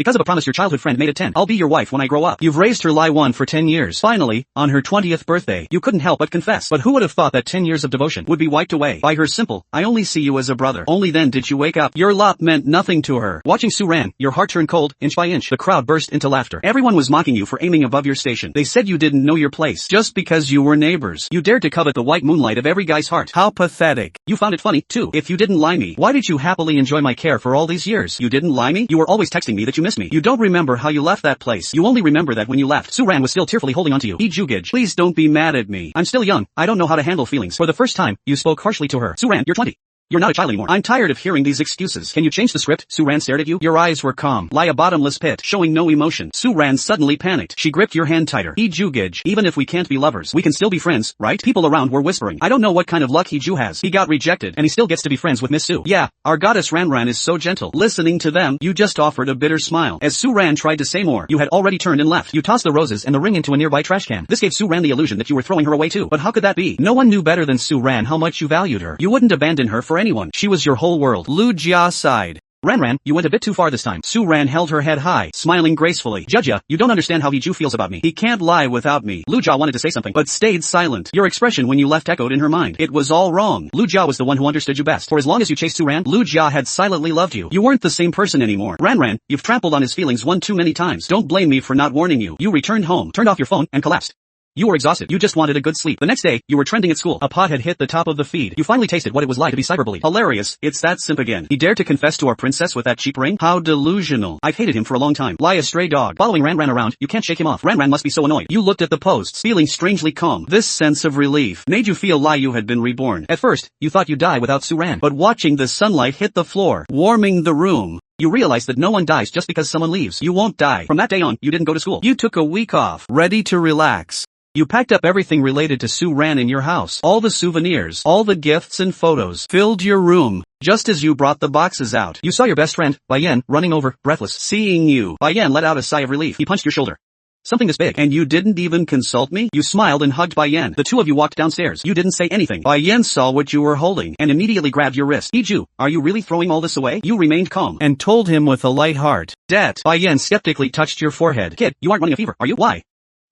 Because of a promise your childhood friend made at 10. I'll be your wife when I grow up. You've raised her lie one for 10 years. Finally, on her 20th birthday, you couldn't help but confess. But who would have thought that 10 years of devotion would be wiped away by her simple, I only see you as a brother. Only then did you wake up. Your lot meant nothing to her. Watching Sue ran, your heart turned cold, inch by inch. The crowd burst into laughter. Everyone was mocking you for aiming above your station. They said you didn't know your place. Just because you were neighbors. You dared to covet the white moonlight of every guy's heart. How pathetic. You found it funny, too. If you didn't lie me, why did you happily enjoy my care for all these years? You didn't lie me? You were always texting me that you missed me. You don't remember how you left that place. You only remember that when you left, Sue ran was still tearfully holding onto you. Jugage. Please don't be mad at me. I'm still young. I don't know how to handle feelings. For the first time, you spoke harshly to her. Sue ran, you're 20. You're not a child anymore. I'm tired of hearing these excuses. Can you change the script? Sue ran stared at you. Your eyes were calm, like a bottomless pit, showing no emotion. Sue ran suddenly panicked. She gripped your hand tighter. Jugage. Even if we can't be lovers, we can still be friends, right? People around were whispering. I don't know what kind of luck Ju has. He got rejected, and he still gets to be friends with Miss Sue. Yeah, our goddess Ran is so gentle. Listening to them, you just offered a bitter smile. As Sue ran tried to say more, you had already turned and left. You tossed the roses and the ring into a nearby trash can. This gave Sue ran the illusion that you were throwing her away too. But how could that be? No one knew better than Sue ran how much you valued her. You wouldn't abandon her for anyone. She was your whole world. Lu Jia sighed. Ran, you went a bit too far this time. Sue ran held her head high, smiling gracefully. Judge, you don't understand how Ju feels about me. He can't lie without me. Lu Jia wanted to say something, but stayed silent. Your expression when you left echoed in her mind. It was all wrong. Lu Jia was the one who understood you best. For as long as you chased Sue Ran, Lu Jia had silently loved you. You weren't the same person anymore. Ran, you've trampled on his feelings one too many times. Don't blame me for not warning you. You returned home, turned off your phone, and collapsed. You were exhausted. You just wanted a good sleep. The next day, you were trending at school. A pot had hit the top of the feed. You finally tasted what it was like to be cyberbullied. Hilarious. It's that simp again. He dared to confess to our princess with that cheap ring? How delusional. I've hated him for a long time. Lie a stray dog. Following Ran around, you can't shake him off. Ran must be so annoyed. You looked at the posts, feeling strangely calm. This sense of relief made you feel like you had been reborn. At first, you thought you'd die without Sue Ran. But watching the sunlight hit the floor, warming the room, you realize that no one dies just because someone leaves. You won't die. From that day on, you didn't go to school. You took a week off, ready to relax. You packed up everything related to Sue Ran in your house. All the souvenirs, all the gifts and photos filled your room. Just as you brought the boxes out, you saw your best friend, Yan, running over, breathless. Seeing you, Yan let out a sigh of relief. He punched your shoulder. Something this big, and you didn't even consult me? You smiled and hugged Yan. The two of you walked downstairs. You didn't say anything. Yan saw what you were holding, and immediately grabbed your wrist. Ju, are you really throwing all this away? You remained calm, and told him with a light heart. Det. Yan skeptically touched your forehead. Kid, you aren't running a fever, are you? Why?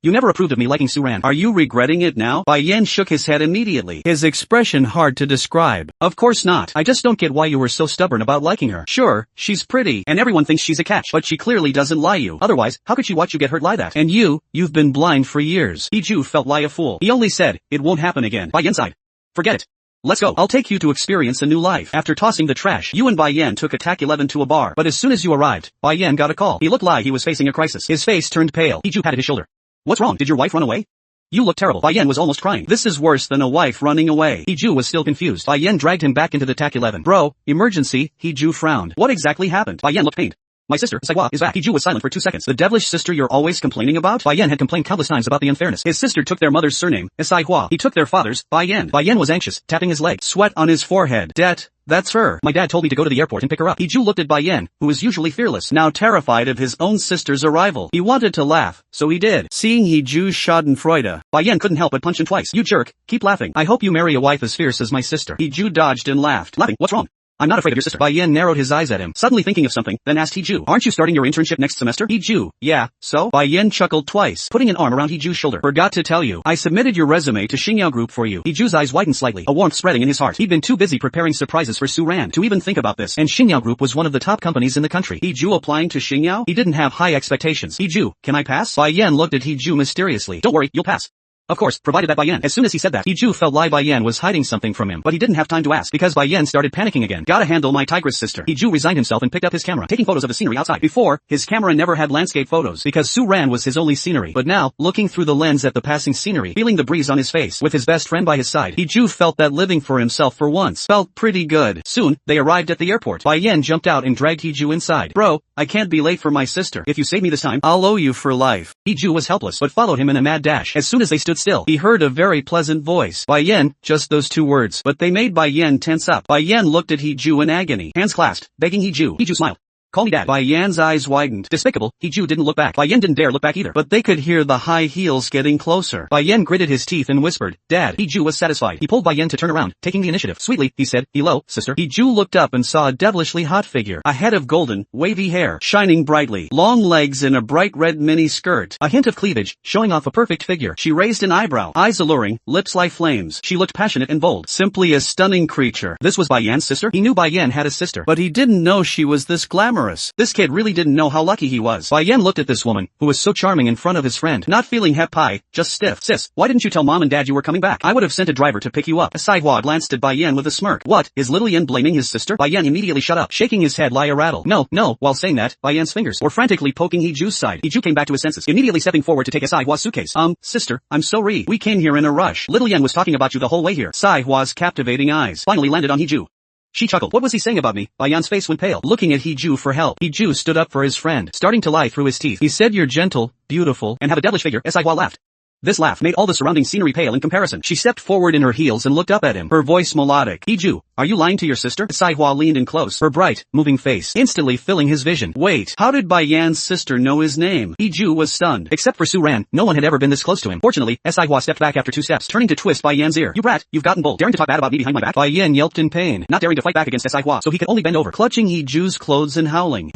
You never approved of me liking Sue Ran. Are you regretting it now? Yan shook his head immediately, his expression hard to describe. Of course not. I just don't get why you were so stubborn about liking her. Sure, she's pretty, and everyone thinks she's a catch, but she clearly doesn't lie you. Otherwise, how could she watch you get hurt like that? And you've been blind for years. Ju felt like a fool. He only said, it won't happen again. Yan sighed. Forget it. Let's go. I'll take you to experience a new life. After tossing the trash, you and Yan took a TAC 11 to a bar. But as soon as you arrived, Yan got a call. He looked like he was facing a crisis. His face turned pale. Ju patted his shoulder. What's wrong? Did your wife run away? You look terrible. Yan was almost crying. This is worse than a wife running away. Ju was still confused. Yan dragged him back into the TAC 11. Bro, emergency. Ju frowned. What exactly happened? Yan looked pained. My sister, Saiwa, is back. Ju was silent for 2 seconds. The devilish sister you're always complaining about? Yan had complained countless times about the unfairness. His sister took their mother's surname, Saiwa. He took their father's, Yan. Yan was anxious, tapping his leg. Sweat on his forehead. That's her. My dad told me to go to the airport and pick her up. Ju looked at Yan, who was usually fearless, now terrified of his own sister's arrival. He wanted to laugh, so he did. Seeing Ju's schadenfreude, Yan couldn't help but punch him twice. You jerk, keep laughing. I hope you marry a wife as fierce as my sister. Ju dodged and laughed. Laughing, what's wrong? I'm not afraid of your sister. Yan narrowed his eyes at him, suddenly thinking of something, then asked Ju, aren't you starting your internship next semester? Ju, yeah, so? Yan chuckled twice, putting an arm around Ju's shoulder. Forgot to tell you, I submitted your resume to Xingyao Group for you. Ju's eyes widened slightly, a warmth spreading in his heart. He'd been too busy preparing surprises for Sue Ran to even think about this, and Xingyao Group was one of the top companies in the country. Ju applying to Xingyao? He didn't have high expectations. Ju, can I pass? Yan looked at Ju mysteriously. Don't worry, you'll pass. Of course, provided that Yan. As soon as he said that, Ju felt like Yan was hiding something from him, but he didn't have time to ask, because Yan started panicking again. Gotta handle my tigress sister. Ju resigned himself and picked up his camera, taking photos of the scenery outside. Before, his camera never had landscape photos, because Sue Ran was his only scenery. But now, looking through the lens at the passing scenery, feeling the breeze on his face, with his best friend by his side, Ju felt that living for himself for once felt pretty good. Soon, they arrived at the airport. Yan jumped out and dragged Ju inside. Bro, I can't be late for my sister. If you save me this time, I'll owe you for life. Ju was helpless, but followed him in a mad dash. As soon as they stood still, he heard a very pleasant voice. Yan, just those 2 words, but they made Yan tense up. Yan looked at Ju in agony, hands clasped, begging Ju. Ju smiled. Call me dad. Bai Yan's eyes widened. Despicable, Hiju didn't look back. Bai Yan didn't dare look back either. But they could hear the high heels getting closer. Bai Yan gritted his teeth and whispered, Dad. Hiju was satisfied. He pulled Bai Yan to turn around, taking the initiative. Sweetly, he said, hello, sister. Hiju looked up and saw a devilishly hot figure. A head of golden, wavy hair, shining brightly. Long legs in a bright red mini skirt. A hint of cleavage, showing off a perfect figure. She raised an eyebrow. Eyes alluring, lips like flames. She looked passionate and bold. Simply a stunning creature. This was Bai Yan's sister? He knew Bai Yan had a sister, but he didn't know she was this glamorous. This kid really didn't know how lucky he was. Bai Yan looked at this woman, who was so charming in front of his friend, not feeling happy, just stiff. Sis, why didn't you tell mom and dad you were coming back? I would have sent a driver to pick you up. Saihua glanced at Bai Yan with a smirk. What, is little Yan blaming his sister? Bai Yan immediately shut up, shaking his head like a rattle. No. While saying that, Bai Yan's fingers were frantically poking Hiju's side. Hiju came back to his senses, immediately stepping forward to take Saihua's suitcase. Sister, I'm sorry. We came here in a rush. Little Yan was talking about you the whole way here. Saihua's captivating eyes finally landed on Hiju. She chuckled. What was he saying about me? Bai Yan's face went pale, looking at Hiju for help. Hiju stood up for his friend, starting to lie through his teeth. He said you're gentle, beautiful, and have a devilish figure. Saihua laughed. This laugh made all the surrounding scenery pale in comparison. She stepped forward in her heels and looked up at him, her voice melodic. Hiju, are you lying to your sister? Saihua leaned in close, her bright, moving face instantly filling his vision. Wait, how did Bai Yan's sister know his name? Hiju was stunned. Except for Su Ran, no one had ever been this close to him. Fortunately, Saihua stepped back after 2 steps, turning to twist Bai Yan's ear. You brat, you've gotten bold, daring to talk bad about me behind my back. Bai Yan yelped in pain, not daring to fight back against Saihua, so he could only bend over, clutching Hiju's clothes and howling.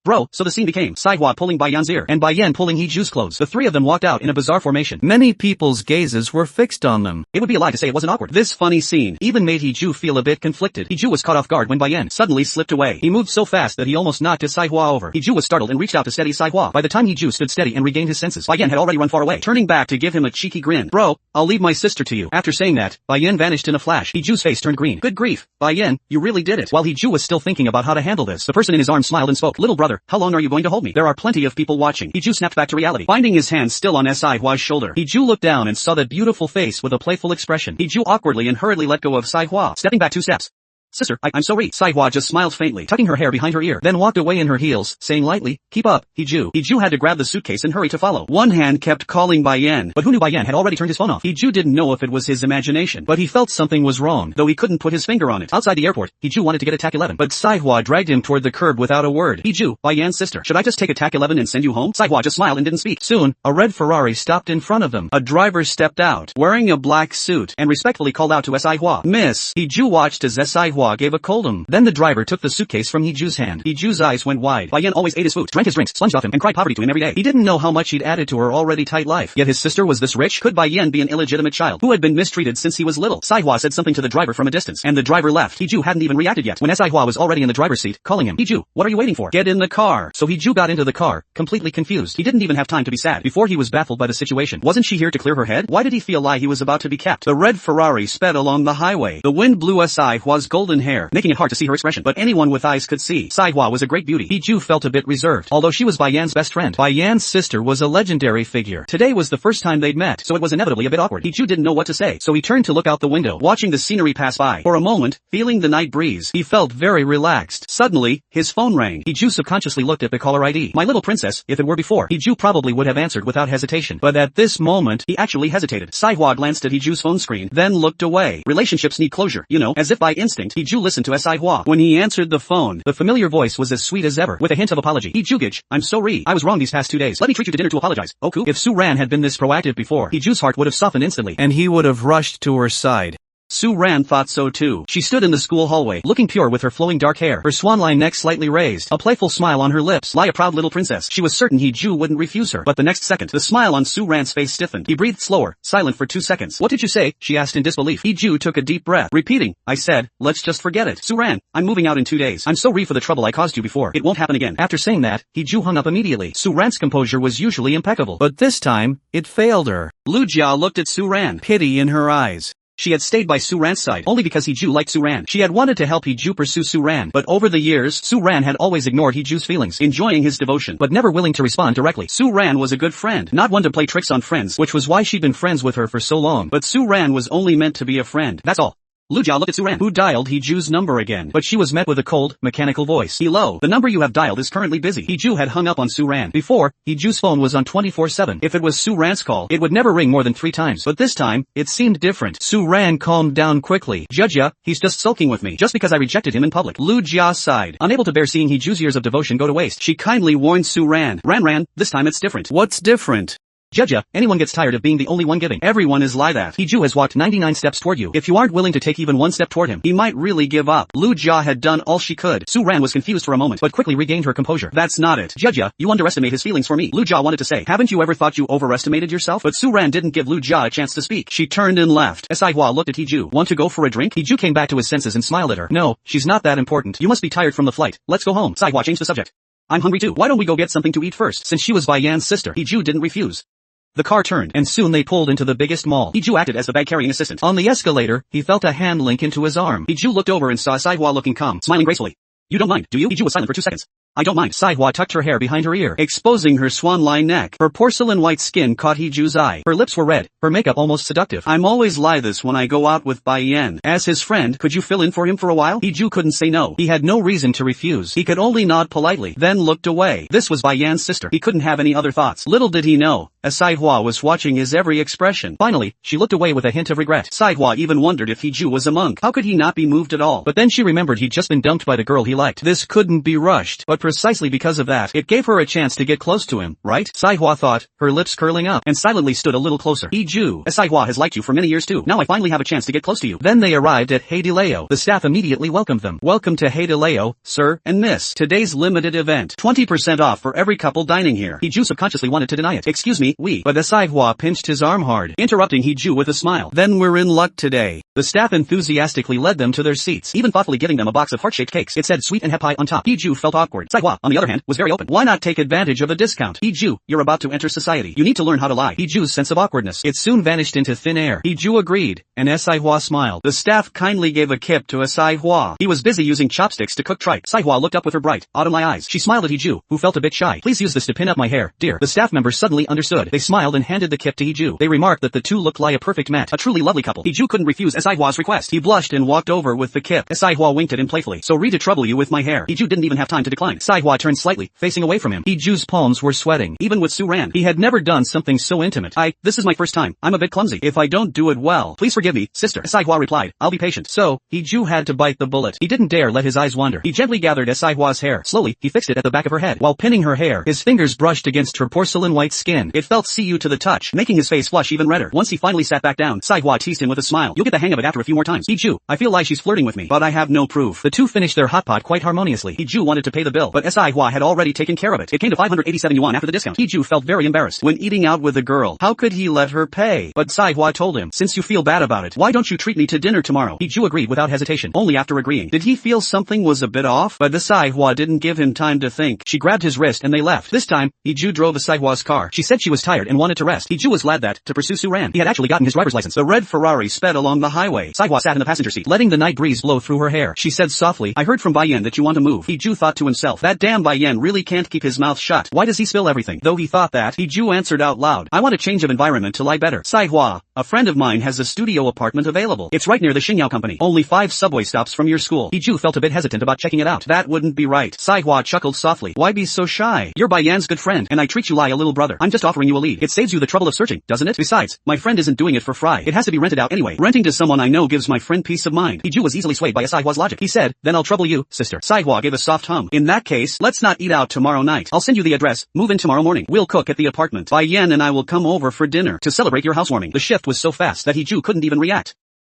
Bro, so the scene became Saihua pulling Bai Yan's ear and Bai Yan pulling Hiju's clothes. The three of them walked out in a bizarre formation. Many people's gazes were fixed on them. It would be a lie to say it wasn't awkward. This funny scene even made Hiju feel a bit conflicted. Hiju was caught off guard when Bai Yan suddenly slipped away. He moved so fast that he almost knocked his Saihua over. Hiju was startled and reached out to steady Saihua. By the time Hiju stood steady and regained his senses, Bai Yan had already run far away, turning back to give him a cheeky grin. Bro, I'll leave my sister to you. After saying that, Bai Yan vanished in a flash. Hiju's face turned green. Good grief, Bai Yan, you really did it. While Hiju was still thinking about how to handle this, the person in his arms smiled and spoke. Little brother, how long are you going to hold me? There are plenty of people watching. Hiju snapped back to reality, finding his hand still on Saihua's shoulder. Hiju looked down and saw that beautiful face with a playful expression. Hiju awkwardly and hurriedly let go of Saihua, stepping back 2 steps. Sister, I'm sorry. Saihua just smiled faintly, tucking her hair behind her ear, then walked away in her heels, saying lightly, keep up, Hiju. Hiju had to grab the suitcase and hurry to follow. One hand kept calling Bai Yan, but who knew Bai Yan had already turned his phone off? Hiju didn't know if it was his imagination, but he felt something was wrong, though he couldn't put his finger on it. Outside the airport, Hiju wanted to get a TAC 11, but Saihua dragged him toward the curb without a word. Hiju, Bai Yan's sister, should I just take a TAC 11 and send you home? Saihua just smiled and didn't speak. Soon, a red Ferrari stopped in front of them. A driver stepped out, wearing a black suit, and respectfully called out to Saihua, Miss. Hiju watched as Saihua gave a cold Then the driver took the suitcase from Hiju's hand. Hiju's eyes went wide. Bai Yan always ate his food, drank his drinks, sponged off him, and cried poverty to him every day. He didn't know how much he'd added to her already tight life. Yet his sister was this rich? Could Bai Yan be an illegitimate child who had been mistreated since he was little? Saihua said something to the driver from a distance, and the driver left. Hiju hadn't even reacted yet when Saihua was already in the driver's seat, calling him. Hiju, what are you waiting for? Get in the car. So Hiju got into the car, completely confused. He didn't even have time to be sad before he was baffled by the situation. Wasn't she here to clear her head? Why did he feel like he was about to be capped? The red Ferrari sped along the highway. The wind blew Saihua's golden hair, making it hard to see her expression, but anyone with eyes could see. Saihua was a great beauty. Hiju felt a bit reserved, although she was Bai Yan's best friend. Bai Yan's sister was a legendary figure. Today was the first time they'd met, so it was inevitably a bit awkward. Hiju didn't know what to say, so he turned to look out the window, watching the scenery pass by. For a moment, feeling the night breeze, he felt very relaxed. Suddenly, his phone rang. Hiju subconsciously looked at the caller ID. My little princess. If it were before, Hiju probably would have answered without hesitation, but at this moment, he actually hesitated. Saihua glanced at Hiju's phone screen, then looked away. Relationships need closure, you know. As if by instinct, Hiju listened to Saihua. When he answered the phone, the familiar voice was as sweet as ever, with a hint of apology. Hiju, I'm sorry. I was wrong these past 2 days. Let me treat you to dinner to apologize. Oku? If Su Ran had been this proactive before, Hiju's heart would have softened instantly, and he would have rushed to her side. Su Ran thought so too. She stood in the school hallway, looking pure with her flowing dark hair, her swan-like neck slightly raised, a playful smile on her lips, like a proud little princess. She was certain Hiju wouldn't refuse her, but the next second, the smile on Su Ran's face stiffened. He breathed slower, silent for 2 seconds. What did you say? She asked in disbelief. Hiju took a deep breath, repeating, I said, let's just forget it. Su Ran, I'm moving out in 2 days. I'm sorry for the trouble I caused you before. It won't happen again. After saying that, Hiju hung up immediately. Su Ran's composure was usually impeccable, but this time, it failed her. Lu Jia looked at Su Ran, pity in her eyes. She had stayed by Su Ran's side only because Hiju liked Su Ran. She had wanted to help Hiju pursue Su Ran, but over the years, Su Ran had always ignored Hiju's feelings, enjoying his devotion, but never willing to respond directly. Su Ran was a good friend, not one to play tricks on friends, which was why she'd been friends with her for so long. But Su Ran was only meant to be a friend, that's all. Lu Jia looked at Su-ran, who dialed He-ju's number again, but she was met with a cold, mechanical voice. Hello, the number you have dialed is currently busy. He-ju had hung up on Su-ran. Before, He-ju's phone was on 24/7. If it was Su-ran's call, it would never ring more than 3 times. But this time, it seemed different. Su-ran calmed down quickly. Jia, he's just sulking with me, just because I rejected him in public. Lu Jia sighed, unable to bear seeing He-ju's years of devotion go to waste. She kindly warned Su-ran. Ran, this time it's different. What's different? Jia, anyone gets tired of being the only one giving. Everyone is like that. He-ju has walked 99 steps toward you. If you aren't willing to take even 1 step toward him, he might really give up. Lu Jia had done all she could. Su-ran was confused for a moment, but quickly regained her composure. That's not it. Jia, you underestimate his feelings for me. Lu Jia wanted to say, haven't you ever thought you overestimated yourself? But Su-ran didn't give Lu Jia a chance to speak. She turned and left. Sai-hua looked at He-ju. Want to go for a drink? He-ju came back to his senses and smiled at her. No, she's not that important. You must be tired from the flight. Let's go home. Sai-hua changed the subject. I'm hungry too. Why don't we go get something to eat first? Since she was Bai Yan's sister, He-ju didn't refuse. The car turned, and soon they pulled into the biggest mall. He-ju acted as the bag-carrying assistant. On the escalator, he felt a hand link into his arm. He-ju looked over and saw Sai-hua looking calm, smiling gracefully. You don't mind, do you? He-ju was silent for 2 seconds. I don't mind. Sai-hua tucked her hair behind her ear, exposing her swan-like neck. Her porcelain white skin caught He-ju's eye. Her lips were red, her makeup almost seductive. I'm always like this when I go out with Bai Yan. As his friend, could you fill in for him for a while? He-ju couldn't say no. He had no reason to refuse. He could only nod politely, then looked away. This was Bai Yan's sister. He couldn't have any other thoughts. Little did he know, Sai-hua was watching his every expression. Finally, she looked away with a hint of regret. Sai-hua even wondered if He-ju was a monk. How could he not be moved at all? But then she remembered he'd just been dumped by the girl he liked. This couldn't be rushed, but precisely because of that, it gave her a chance to get close to him, right? Sai-hua thought, her lips curling up, and silently stood a little closer. He-ju, Sai-hua has liked you for many years too. Now I finally have a chance to get close to you. Then they arrived at Heidileo. The staff immediately welcomed them. Welcome to Heidileo, sir and miss. Today's limited event. 20% off for every couple dining here. He-ju subconsciously wanted to deny it. Excuse me, but Sai-hua pinched his arm hard, interrupting He-ju with a smile. Then we're in luck today. The staff enthusiastically led them to their seats, even thoughtfully giving them a box of heart-shaped cakes. It said sweet and pie on top. He-ju felt awkward. Sai-hua, on the other hand, was very open. Why not take advantage of a discount? He-ju, you're about to enter society. You need to learn how to lie. He-ju's sense of awkwardness. It soon vanished into thin air. He-ju agreed, and Sai-hua smiled. The staff kindly gave a kip to Sai-hua. He was busy using chopsticks to cook tripe. Sai-hua looked up with her bright, autumn-like eyes. She smiled at He-ju, who felt a bit shy. Please use this to pin up my hair, dear. The staff members suddenly understood. They smiled and handed the kip to He-ju. They remarked that the two looked like a perfect match, a truly lovely couple. He-ju couldn't refuse Sai-hua's request. He blushed and walked over with the kip. Sai-hua winked at him playfully. Sorry to trouble you with my hair. He-ju didn't even have time to decline. Sai-hua turned slightly, facing away from him. He-ju's palms were sweating. Even with Su-ran, he had never done something so intimate. This is my first time. I'm a bit clumsy. If I don't do it well, please forgive me, sister. Sai-hua replied. I'll be patient. So, He-ju had to bite the bullet. He didn't dare let his eyes wander. He gently gathered Sai-hua's hair. Slowly, he fixed it at the back of her head. While pinning her hair, his fingers brushed against her porcelain white skin. It felt see-you to the touch, making his face flush even redder. Once he finally sat back down, Sai-hua teased him with a smile. You'll get the hang of it after a few more times. He-ju, I feel like she's flirting with me, but I have no proof. The two finished their hot pot quite harmoniously. He-ju wanted to pay the bill, but Sai-hua had already taken care of it. It came to 587 yuan after the discount. He-ju felt very embarrassed when eating out with a girl. How could he let her pay? But Sai-hua told him, since you feel bad about it, why don't you treat me to dinner tomorrow? He-ju agreed without hesitation. Only after agreeing did he feel something was a bit off, but Sai-hua didn't give him time to think. She grabbed his wrist and they left. This time, He-ju drove Sai-hua's car. She said she was tired and wanted to rest. He-ju was glad that, to pursue Su-ran, he had actually gotten his driver's license. The red Ferrari sped along the highway. Sai-hua sat in the passenger seat, letting the night breeze blow through her hair. She said softly, I heard from Bai Yan that you want to move. He-ju thought to himself, that damn Bai Yan really can't keep his mouth shut. Why does he spill everything? Though he thought that, He-ju answered out loud, I want a change of environment to lie better. Sai-hua, a friend of mine has a studio apartment available. It's right near the Xingyao company. Only 5 subway stops from your school. He-ju felt a bit hesitant about checking it out. That wouldn't be right. Sai-hua chuckled softly. Why be so shy? You're Bai Yan's good friend, and I treat you like a little brother. I'm just offering you a lead. It saves you the trouble of searching, doesn't it? Besides, my friend isn't doing it for free. It has to be rented out anyway. Renting to someone I know gives my friend peace of mind. He-ju was easily swayed by Sai-hua's logic. He said, then I'll trouble you, sister. Sai-hua gave a soft hum. In that case, let's not eat out tomorrow night. I'll send you the address. Move in tomorrow morning. We'll cook at the apartment. Bai Yan and I will come over for dinner to celebrate your housewarming. The shift was so fast that He-ju couldn't even react.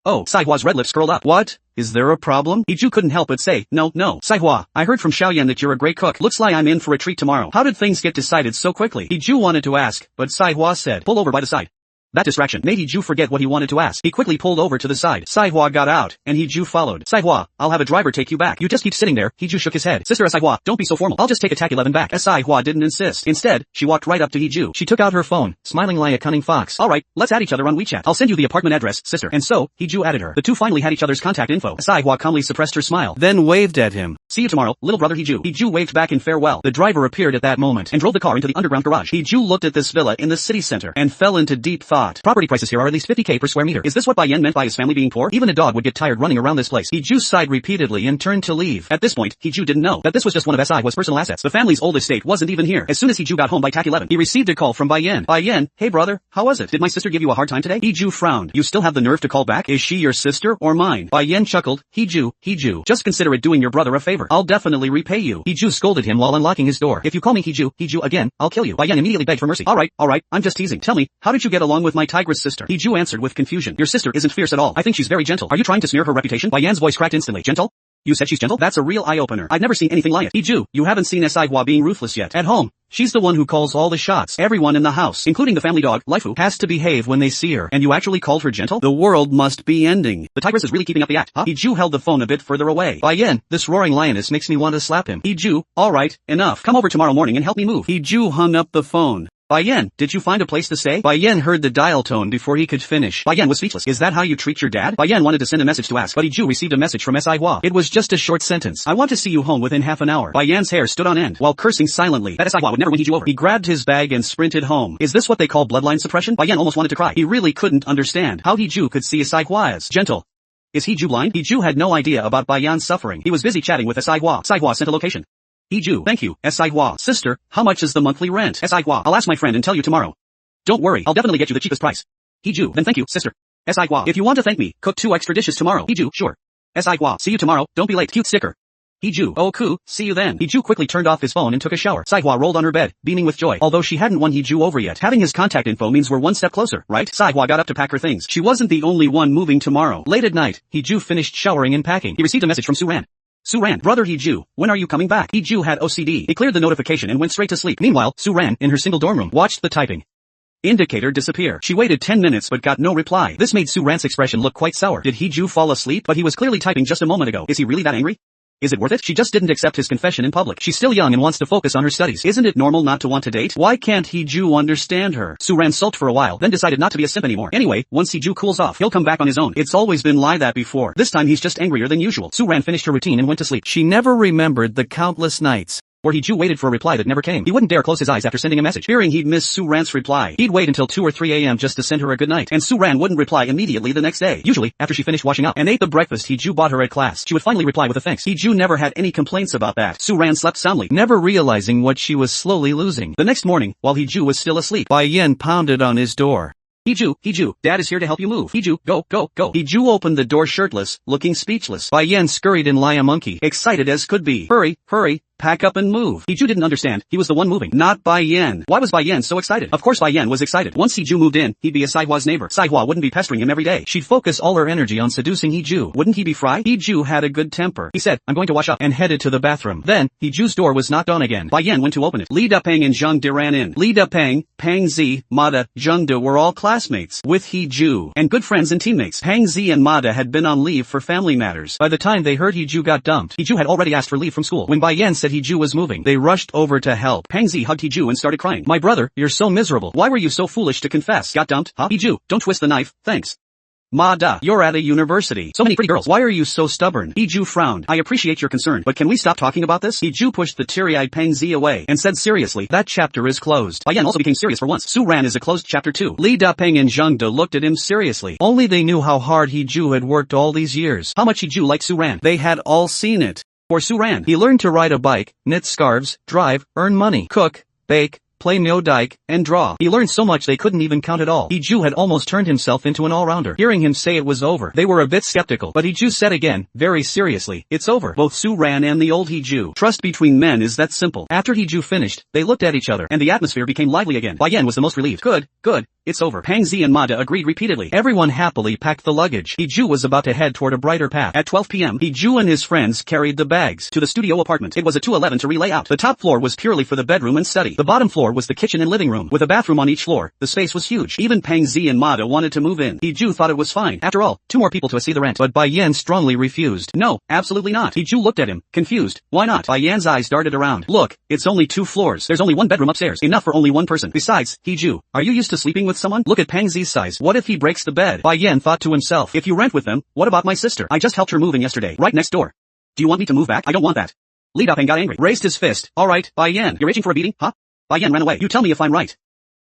Oh, Sai-hua's red lips curled up. What? Is there a problem? He-ju couldn't help but say, no. Sai-hua, I heard from Xiaoyan that you're a great cook. Looks like I'm in for a treat tomorrow. How did things get decided so quickly? He-ju wanted to ask, but Sai-hua said, pull over by the side. That distraction made He-ju forget what he wanted to ask. He quickly pulled over to the side. Sai-hua got out, and He-ju followed. Sai-hua, I'll have a driver take you back. You just keep sitting there. He-ju shook his head. Sister Sai-hua, don't be so formal. I'll just take a TAC 11 back. Sai-hua didn't insist. Instead, she walked right up to He-ju. She took out her phone, smiling like a cunning fox. Alright, let's add each other on WeChat. I'll send you the apartment address, sister. And so, He-ju added her. The two finally had each other's contact info. Sai-hua calmly suppressed her smile, then waved at him. See you tomorrow, little brother He-ju. He-ju waved back in farewell. The driver appeared at that moment, and drove the car into the underground garage. He-ju looked at this villa in the city center, and fell into deep thought. thought. Property prices here are at least 50k per square meter. Is this what Bai Yan meant by his family being poor? Even a dog would get tired running around this place. Hiju sighed repeatedly and turned to leave. At this point, Hiju didn't know that this was just one of Sihua's personal assets. The family's old estate wasn't even here. As soon as Hiju got home by TAC 11, he received a call from Bai Yan. Bai Yan, hey brother, how was it? Did my sister give you a hard time today? Hiju frowned. You still have the nerve to call back? Is she your sister or mine? Bai Yan chuckled. Hiju, just consider it doing your brother a favor. I'll definitely repay you. Hiju scolded him while unlocking his door. If you call me Hiju again, I'll kill you. Bai Yan immediately begged for mercy. Alright, I'm just teasing. Tell me, how did you get along with my tigress sister? Hiju answered with confusion. Your sister isn't fierce at all. I think she's very gentle. Are you trying to smear her reputation? Bai Yan's voice cracked instantly. Gentle? You said she's gentle? That's a real eye-opener. I've never seen anything like it. Hiju, you haven't seen Sihua being ruthless yet. At home, she's the one who calls all the shots. Everyone in the house, including the family dog, Laifu, has to behave when they see her. And you actually called her gentle? The world must be ending. The tigress is really keeping up the act, huh? Hiju held the phone a bit further away. Bai Yan, this roaring lioness makes me want to slap him. Hiju, alright, enough. Come over tomorrow morning and help me move. Hiju hung up the phone. Bai Yan, did you find a place to stay? Bai Yan heard the dial tone before he could finish. Bai Yan was speechless. Is that how you treat your dad? Bai Yan wanted to send a message to ask, but Hiju received a message from Sihua. It was just a short sentence. I want to see you home within half an hour. Bai Yan's hair stood on end, while cursing silently. That Sihua would never win Hiju over. He grabbed his bag and sprinted home. Is this what they call bloodline suppression? Bai Yan almost wanted to cry. He really couldn't understand how Hiju could see Sihua as gentle. Is Hiju blind? Hiju had no idea about Bai Yan's suffering. He was busy chatting with Sihua. Sihua sent a location. Hiju, thank you, Sihua. Sister, how much is the monthly rent? Sihua, I'll ask my friend and tell you tomorrow. Don't worry, I'll definitely get you the cheapest price. Hiju, then thank you, sister. Sihua, if you want to thank me, cook 2 extra dishes tomorrow. Hiju, sure. Sihua, see you tomorrow, don't be late. Cute sticker. Hiju, oh cool, see you then. Hiju quickly turned off his phone and took a shower. Sihua rolled on her bed, beaming with joy. Although she hadn't won Hiju over yet, having his contact info means we're one step closer, right? Sihua got up to pack her things. She wasn't the only one moving tomorrow. Late at night, Hiju finished showering and packing. He received a message from Suran. Suran, brother Hiju, when are you coming back? Hiju had OCD. He cleared the notification and went straight to sleep. Meanwhile, Suran, in her single dorm room, watched the typing indicator disappear. She waited 10 minutes but got no reply. This made Suran's expression look quite sour. Did Hiju fall asleep? But he was clearly typing just a moment ago. Is he really that angry? Is it worth it? She just didn't accept his confession in public. She's still young and wants to focus on her studies. Isn't it normal not to want to date? Why can't Hiju understand her? Suran sulked for a while, then decided not to be a simp anymore. Anyway, once Hiju cools off, he'll come back on his own. It's always been like that before. This time he's just angrier than usual. Suran finished her routine and went to sleep. She never remembered the countless nights where Hiju waited for a reply that never came. He wouldn't dare close his eyes after sending a message, fearing he'd miss Suran's reply. He'd wait until 2 or 3 a.m. just to send her a good night, and Suran wouldn't reply immediately the next day. Usually, after she finished washing up and ate the breakfast Hiju bought her at class, she would finally reply with a thanks. Hiju never had any complaints about that. Suran slept soundly, never realizing what she was slowly losing. The next morning, while Hiju was still asleep, Bai Yan pounded on his door. Hiju, Dad is here to help you move. Hiju, go. Hiju opened the door shirtless, looking speechless. Bai Yan scurried in like a monkey, excited as could be. Hurry, pack up and move. Hiju didn't understand. He was the one moving, not Bai Yan. Why was Bai Yan so excited? Of course Bai Yan was excited. Once Hiju moved in, he'd be a Sihua's neighbor. Sihua wouldn't be pestering him every day. She'd focus all her energy on seducing Hiju. Wouldn't he be fry? Hiju had a good temper. He said, I'm going to wash up, and headed to the bathroom. Then, Hiju's door was knocked on again. Bai Yan went to open it. Li Dapeng and Zheng De ran in. Li Dapeng, Pang Zi, Mada, Zheng De were all classmates with Hiju, and good friends and teammates. Pang Zi and Mada had been on leave for family matters. By the time they heard Hiju got dumped, Hiju had already asked for leave from school. When Bai Yan said Hiju was moving, they rushed over to help. Pang Zi hugged Hiju and started crying. My brother, you're so miserable. Why were you so foolish to confess? Got dumped, huh? Hiju, don't twist the knife, thanks. Mada, you're at a university. So many pretty girls. Why are you so stubborn? Hiju frowned. I appreciate your concern, but can we stop talking about this? Hiju pushed the teary-eyed Pang Zi away and said seriously, that chapter is closed. Bai Yan also became serious for once. Suran is a closed chapter too. Li Dapeng and Zheng De looked at him seriously. Only they knew how hard Hiju had worked all these years. How much Hiju liked Suran. They had all seen it. For Suran, he learned to ride a bike, knit scarves, drive, earn money, cook, bake, play Myo Dike, and draw. He learned so much they couldn't even count it all. Hiju had almost turned himself into an all-rounder. Hearing him say it was over, they were a bit skeptical, but Hiju said again, very seriously, it's over. Both Suran and the old Hiju. Trust between men is that simple. After Hiju finished, they looked at each other, and the atmosphere became lively again. Bai Yan was the most relieved. Good, it's over. Pang Zi and Mada agreed repeatedly. Everyone happily packed the luggage. Hiju was about to head toward a brighter path. At 12 p.m., Hiju and his friends carried the bags to the studio apartment. It was a 211 to relay out. The top floor was purely for the bedroom and study. The bottom floor was the kitchen and living room. With a bathroom on each floor, the space was huge. Even Pang Zi and Mada wanted to move in. Hiju thought it was fine. After all, 2 more people to see the rent. But Bai Yan strongly refused. No, absolutely not. Hiju looked at him, confused. Why not? Bai Yan's eyes darted around. Look, it's only 2 floors. There's only 1 bedroom upstairs. Enough for only 1 person. Besides, Hiju, are you used to sleeping with someone? Look at Pang Zi's size. What if he breaks the bed? Bai Yan thought to himself. If you rent with them, what about my sister? I just helped her move in yesterday. Right next door. Do you want me to move back? I don't want that. Li Dapeng got angry. Raised his fist. Alright, Bai Yan, you're itching for a beating, huh? Bai Yan ran away. You tell me if I'm right.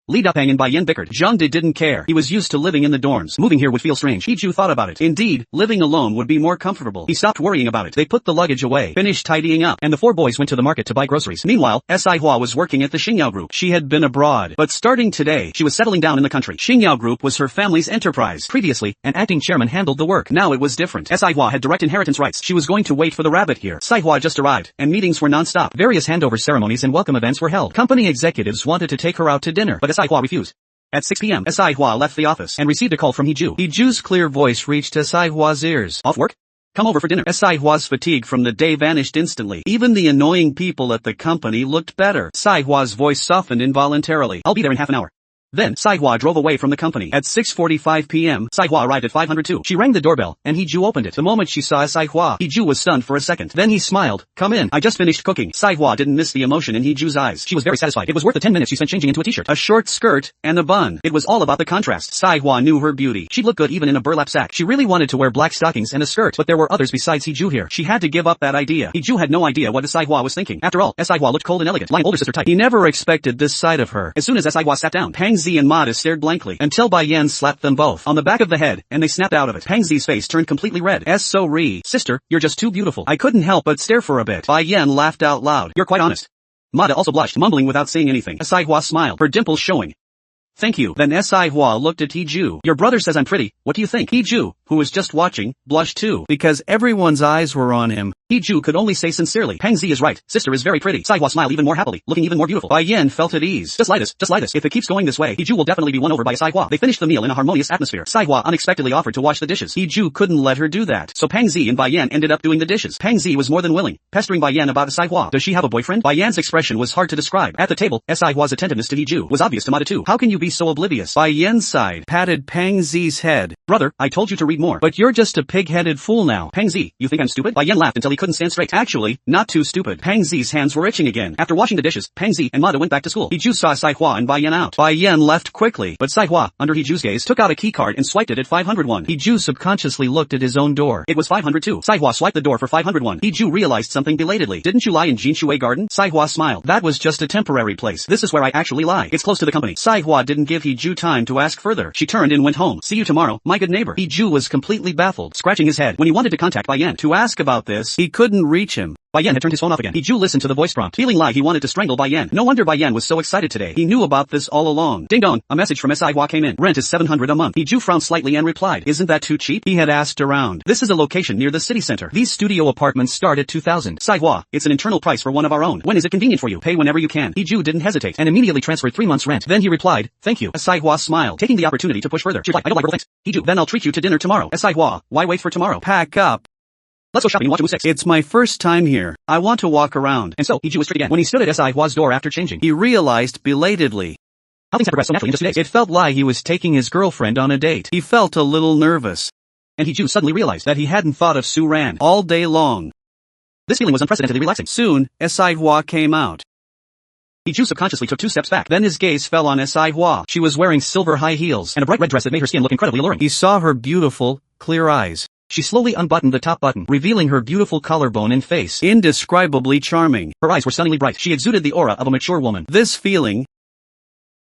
Li Dapeng and Bai Yan bickered. Zhang De didn't care. He was used to living in the dorms. Moving here would feel strange. He thought about it. Indeed, living alone would be more comfortable. He stopped worrying about it. They put the luggage away, finished tidying up, and the four boys went to the market to buy groceries. Meanwhile, S.I. Hua was working at the Xingyao Group. She had been abroad, but starting today, she was settling down in the country. Xingyao Group was her family's enterprise. Previously, an acting chairman handled the work. Now it was different. S.I. Hua had direct inheritance rights. She was going to wait for the rabbit here. S.I. Hua just arrived, and meetings were non-stop. Various handover ceremonies and welcome events were held. Company executives wanted to take her out to dinner, but S.I. Hua refused. At 6 p.m., S.I. Hua left the office and received a call from Hiju. Hiju's clear voice reached S.I. Hua's ears. Off work? Come over for dinner. S.I. Hua's fatigue from the day vanished instantly. Even the annoying people at the company looked better. S.I. Hua's voice softened involuntarily. I'll be there in half an hour. Then, S.I. Hua drove away from the company. At 6:45 p.m., S.I. Hua arrived at 502. She rang the doorbell, and Hiju opened it. The moment she saw S.I. Hua, Hiju was stunned for a second. Then he smiled. Come in. I just finished cooking. S.I. Hua didn't miss the emotion in Hiju's eyes. She was very satisfied. It was worth the 10 minutes she spent changing into a t-shirt, a short skirt, and a bun. It was all about the contrast. S.I. Hua knew her beauty. She'd look good even in a burlap sack. She really wanted to wear black stockings and a skirt, but there were others besides Hiju here. She had to give up that idea. Hiju had no idea what S.I. Hua was thinking. After all, S.I. Hua looked cold and elegant, like an older sister type. He never expected this side of her. As soon as S.I. Hua sat down, Pang Zi and Ma stared blankly, until Bai Yan slapped them both on the back of the head, and they snapped out of it. Pang Zi's face turned completely red. Sister, you're just too beautiful. I couldn't help but stare for a bit. Bai Yan laughed out loud. You're quite honest. Mada also blushed, mumbling without saying anything. S.I. Hua smiled, her dimples showing. Thank you. Then S.I. Hua looked at Hiju. Your brother says I'm pretty. What do you think? Hiju, who was just watching, blushed too, because everyone's eyes were on him. Hiju could only say sincerely, Pang Zi is right. Sister is very pretty. S.I. Hua smiled even more happily, looking even more beautiful. Bai Yan felt at ease. Just like this. If it keeps going this way, Hiju will definitely be won over by S.I. Hua. They finished the meal in a harmonious atmosphere. S.I. Hua unexpectedly offered to wash the dishes. Hiju couldn't let her do that, so Pang Zi and Bai Yan ended up doing the dishes. Pang Zi was more than willing, pestering Bai Yan about S.I. Hua. Does she have a boyfriend? Bai Yan's expression was hard to describe. At the table, S.I. Hua's attentiveness to Hiju was obvious to Mada too. How can you be so oblivious? Bai Yan's side patted Pang Zi's head. Brother, I told you to read more, but you're just a pig-headed fool now. Pang Zi, you think I'm stupid? Bai Yan laughed until he couldn't stand straight. Actually, not too stupid. Pang Zi's hands were itching again. After washing the dishes, Pang Zi and Mada went back to school. Hiju saw S.I. Hua and Bai Yan out. Bai Yan left quickly, but S.I. Hua, under Hiju's gaze, took out a key card and swiped it at 501. Hiju subconsciously looked at his own door. It was 502. S.I. Hua swiped the door for 501. Hiju realized something belatedly. Didn't you lie in Jinshui Garden? S.I. Hua smiled. That was just a temporary place. This is where I actually lie. It's close to the company. S.I. Hua didn't give Hiju time to ask further. She turned and went home. See you tomorrow, my good neighbor. Hiju was completely baffled, scratching his head. When he wanted to contact Bai Yan to ask about this, he couldn't reach him. Bai Yan had turned his phone off again. Hiju listened to the voice prompt, feeling like he wanted to strangle Bai Yan. No wonder Bai Yan was so excited today. He knew about this all along. Ding dong, a message from S.I. Hua came in. Rent is 700 a month. Hiju frowned slightly and replied, isn't that too cheap? He had asked around. This is a location near the city center. These studio apartments start at 2,000. S.I. Hua, it's an internal price for one of our own. When is it convenient for you? Pay whenever you can. Hiju didn't hesitate and immediately transferred 3 months rent. Then he replied, thank you. S.I. Hua smiled, taking the opportunity to push further. She replied, I don't like verbal thanks. Hiju, then I'll treat you to dinner tomorrow. S.I. Hua, why wait for tomorrow? Pack up. Let's go shopping and watch a movie 6. It's my first time here. I want to walk around. And so, Hiju was strict again. When he stood at S.I. Hua's door after changing, he realized belatedly how things had progressed so naturally in just 2 days. It felt like he was taking his girlfriend on a date. He felt a little nervous. And Hiju suddenly realized that he hadn't thought of Su Ran all day long. This feeling was unprecedentedly relaxing. Soon, S.I. Hua came out. Hiju subconsciously took 2 steps back. Then his gaze fell on S.I. Hua. She was wearing silver high heels and a bright red dress that made her skin look incredibly alluring. He saw her beautiful, clear eyes. She slowly unbuttoned the top button, revealing her beautiful collarbone and face. Indescribably charming. Her eyes were stunningly bright. She exuded the aura of a mature woman. This feeling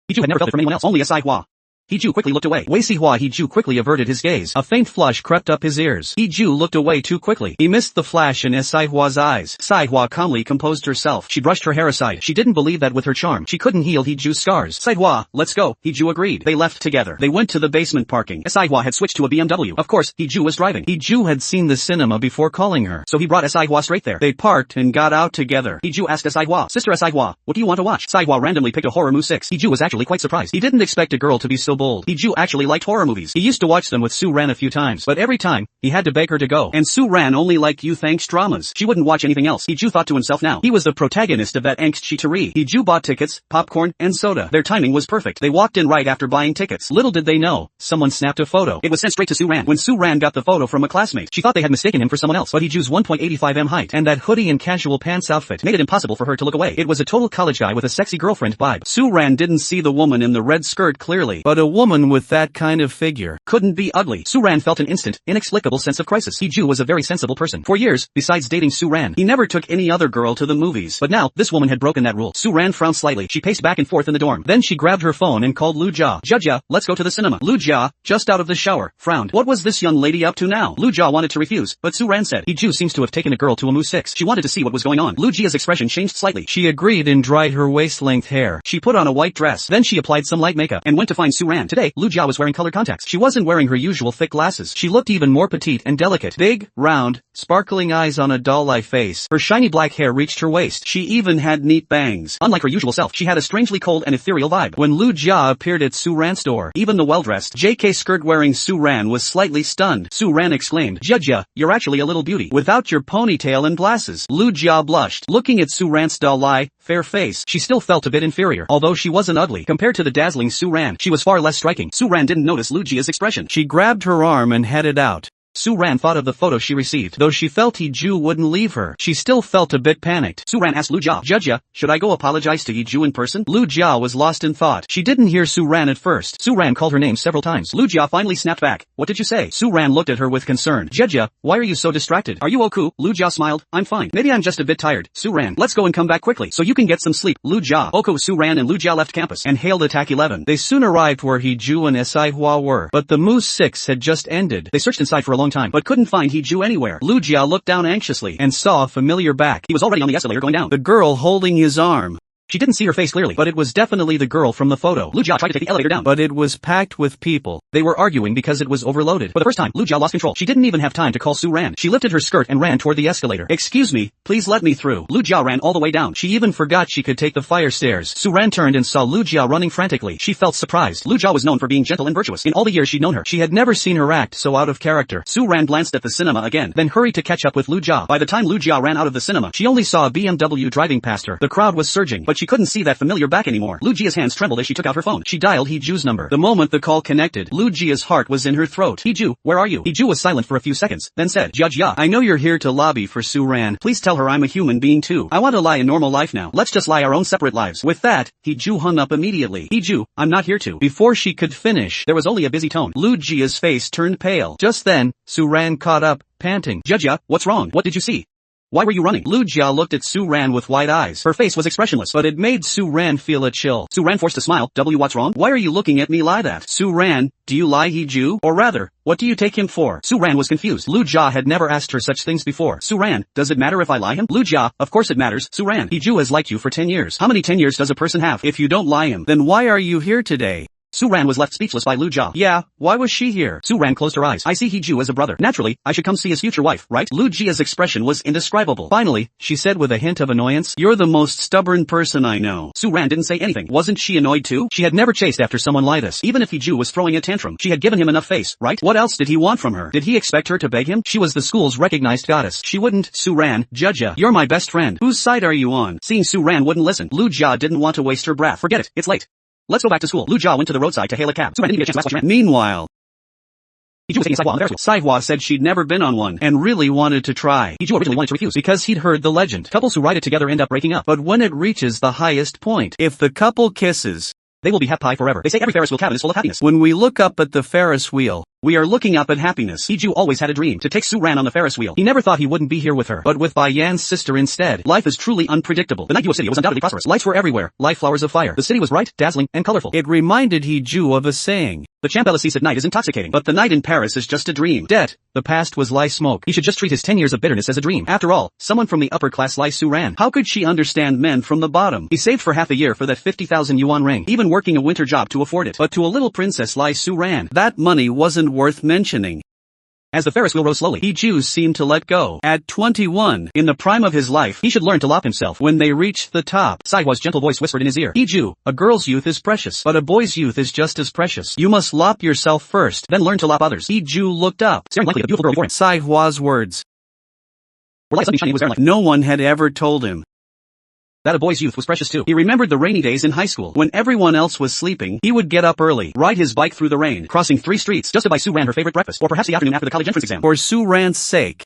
Hiju had never felt it from anyone else, only S.I. Hua. Hiju quickly looked away. Wei Hua. Hiju quickly averted his gaze. A faint flush crept up his ears. Hiju looked away too quickly. He missed the flash in S.I. Hua's eyes. S.I. Hua calmly composed herself. She brushed her hair aside. She didn't believe that with her charm, she couldn't heal Hiju's scars. S.I. Hua, let's go. Hiju agreed. They left together. They went to the basement parking. S.I. Hua had switched to a BMW. Of course, Hiju was driving. Hiju had seen the cinema before calling her, so he brought S.I. Hua straight there. They parked and got out together. Hiju asked S.I. Hua, Sister S.I. Hua, what do you want to watch? S.I. Hua randomly picked a horror movie 6. Hiju was actually quite surprised. He didn't expect a girl to be so bold. Hiju actually liked horror movies. He used to watch them with Su Ran a few times, but every time, he had to beg her to go. And Su Ran only liked you thanks dramas. She wouldn't watch anything else. Hiju thought to himself now. He was the protagonist of that angst cheaterie. Hiju bought tickets, popcorn, and soda. Their timing was perfect. They walked in right after buying tickets. Little did they know, someone snapped a photo. It was sent straight to Su Ran. When Su Ran got the photo from a classmate, she thought they had mistaken him for someone else. But Hiju's 1.85 m height and that hoodie and casual pants outfit made it impossible for her to look away. It was a total college guy with a sexy girlfriend vibe. Su Ran didn't see the woman in the red skirt clearly, but a woman with that kind of figure couldn't be ugly. Su-ran felt an instant, inexplicable sense of crisis. Hee-ju was a very sensible person. For years, besides dating Su-ran, he never took any other girl to the movies. But now, this woman had broken that rule. Su-ran frowned slightly. She paced back and forth in the dorm. Then she grabbed her phone and called Lu Jia. Jia, let's go to the cinema. Lu Jia, just out of the shower, frowned. What was this young lady up to now? Lu Jia wanted to refuse, but Su-ran said, Hee-ju seems to have taken a girl to a Mu 6. She wanted to see what was going on. Lu Jia's expression changed slightly. She agreed and dried her waist-length hair. She put on a white dress. Then she applied some light makeup and went to find Su-ran. Today, Lu Jia was wearing colored contacts. She wasn't wearing her usual thick glasses. She looked even more petite and delicate. Big, round, sparkling eyes on a doll-like face. Her shiny black hair reached her waist. She even had neat bangs. Unlike her usual self, she had a strangely cold and ethereal vibe. When Lu Jia appeared at Su-ran's door, even the well-dressed, JK skirt-wearing Su-ran was slightly stunned. Su-ran exclaimed, Jia, you're actually a little beauty. Without your ponytail and glasses. Lu Jia blushed. Looking at Su-ran's doll-like, fair face, she still felt a bit inferior. Although she wasn't ugly, compared to the dazzling Su-ran, she was far less striking. Su-ran didn't notice Lu Jia's expression. She grabbed her arm and headed out. Su-ran thought of the photo she received. Though she felt Hee-ju wouldn't leave her, she still felt a bit panicked. Su-ran asked Lu Jia, Jia, should I go apologize to Hee-ju in person? Lu Jia was lost in thought. She didn't hear Su-ran at first. Su-ran called her name several times. Lu Jia finally snapped back. What did you say? Su-ran looked at her with concern. Jia, why are you so distracted? Are you okay? Lu Jia smiled. I'm fine. Maybe I'm just a bit tired. Su-ran, let's go and come back quickly so you can get some sleep. Lu Jia, okay. Su-ran and Lu Jia left campus and hailed Attack 11. They soon arrived where Hee-ju and Saihua were, but the Mu 6 had just ended. They searched inside for a long time, but couldn't find Hee-ju anywhere. Lu Jia looked down anxiously and saw a familiar back. He was already on the escalator going down. The girl holding his arm. She didn't see her face clearly, but it was definitely the girl from the photo. Lu Jia tried to take the elevator down, but it was packed with people. They were arguing because it was overloaded. For the first time, Lu Jia lost control. She didn't even have time to call Su-ran. She lifted her skirt and ran toward the escalator. Excuse me, please let me through. Lu Jia ran all the way down. She even forgot she could take the fire stairs. Su-ran turned and saw Lu Jia running frantically. She felt surprised. Lu Jia was known for being gentle and virtuous. In all the years she'd known her, she had never seen her act so out of character. Su-ran glanced at the cinema again, then hurried to catch up with Lu Jia. By the time Lu Jia ran out of the cinema, she only saw a BMW driving past her. The crowd was surging, but she couldn't see that familiar back anymore. Lu Jia's hands trembled as she took out her phone. She dialed Hee-ju's number. The moment the call connected, Lu Jia's heart was in her throat. Hee-ju, where are you? Hee-ju was silent for a few seconds, then said, Jia, I know you're here to lobby for Su-ran. Please tell her I'm a human being too. I want to lie a normal life now. Let's just lie our own separate lives. With that, Hee-ju hung up immediately. Hee-ju, I'm not here to. Before she could finish, there was only a busy tone. Lu Jia's face turned pale. Just then, Su-ran caught up, panting. Jia, what's wrong? What did you see? Why were you running? Lu Jia looked at Su-ran with wide eyes. Her face was expressionless, but it made Su-ran feel a chill. Su-ran forced a smile. What's wrong? Why are you looking at me like that? Su-ran, do you lie Hee-ju? Or rather, what do you take him for? Su-ran was confused. Lu Jia had never asked her such things before. Su-ran, does it matter if I lie him? Lu Jia, of course it matters. Su-ran, Hee-ju has liked you for 10 years. How many 10 years does a person have? If you don't lie him, then why are you here today? Su-ran was left speechless by Lu Jia. Yeah, why was she here? Su-ran closed her eyes. I see Hee-ju as a brother. Naturally, I should come see his future wife, right? Lu Jia's expression was indescribable. Finally, she said with a hint of annoyance, you're the most stubborn person I know. Su-ran didn't say anything. Wasn't she annoyed too? She had never chased after someone like this. Even if Hee-ju was throwing a tantrum, she had given him enough face, right? What else did he want from her? Did he expect her to beg him? She was the school's recognized goddess. She wouldn't. Su-ran, Jia, you're my best friend. Whose side are you on? Seeing Su-ran wouldn't listen, Lu Jia didn't want to waste her breath. Forget it, it's late. Let's go back to school. Lu Jia went to the roadside to hail a cab. Su-ran didn't get a chance to ask what she meant. Meanwhile, Hee-ju was taking Saihua on the Ferris wheel. Saihua said she'd never been on one, and really wanted to try. Hee-ju originally wanted to refuse, because he'd heard the legend. Couples who ride it together end up breaking up. But when it reaches the highest point, if the couple kisses, they will be happy forever. They say every Ferris wheel cabin is full of happiness. When we look up at the Ferris wheel, we are looking up at happiness. Hee-ju always had a dream to take Su-ran on the Ferris wheel. He never thought he wouldn't be here with her, but with Bai-yan's sister instead. Life is truly unpredictable. The Night City was undoubtedly prosperous. Lights were everywhere, like flowers of fire. The city was bright, dazzling, and colorful. It reminded Hee-ju of a saying. The Champs-Élysées at night is intoxicating, but the night in Paris is just a dream. Debt. The past was lie smoke. He should just treat his 10 years of bitterness as a dream. After all, someone from the upper class lies Su-ran. How could she understand men from the bottom? He saved for half a year for that 50,000 yuan ring, even working a winter job to afford it. But to a little princess lies Su-ran. That money wasn't worth mentioning. As the Ferris wheel rose slowly, Hee-ju seemed to let go. At 21, in the prime of his life, he should learn to lop himself. When they reached the top, Saihua's gentle voice whispered in his ear, Hee-ju, a girl's youth is precious, but a boy's youth is just as precious. You must lop yourself first, then learn to lop others. Hee-ju looked up, staring blankly at the beautiful girl before him. Saihua's words were like something shiny in his air. No one had ever told him that a boy's youth was precious too. He remembered the rainy days in high school. When everyone else was sleeping, he would get up early, ride his bike through the rain, crossing 3 streets, just to buy Su-ran her favorite breakfast, or perhaps the afternoon after the college entrance exam. For Su-ran's sake.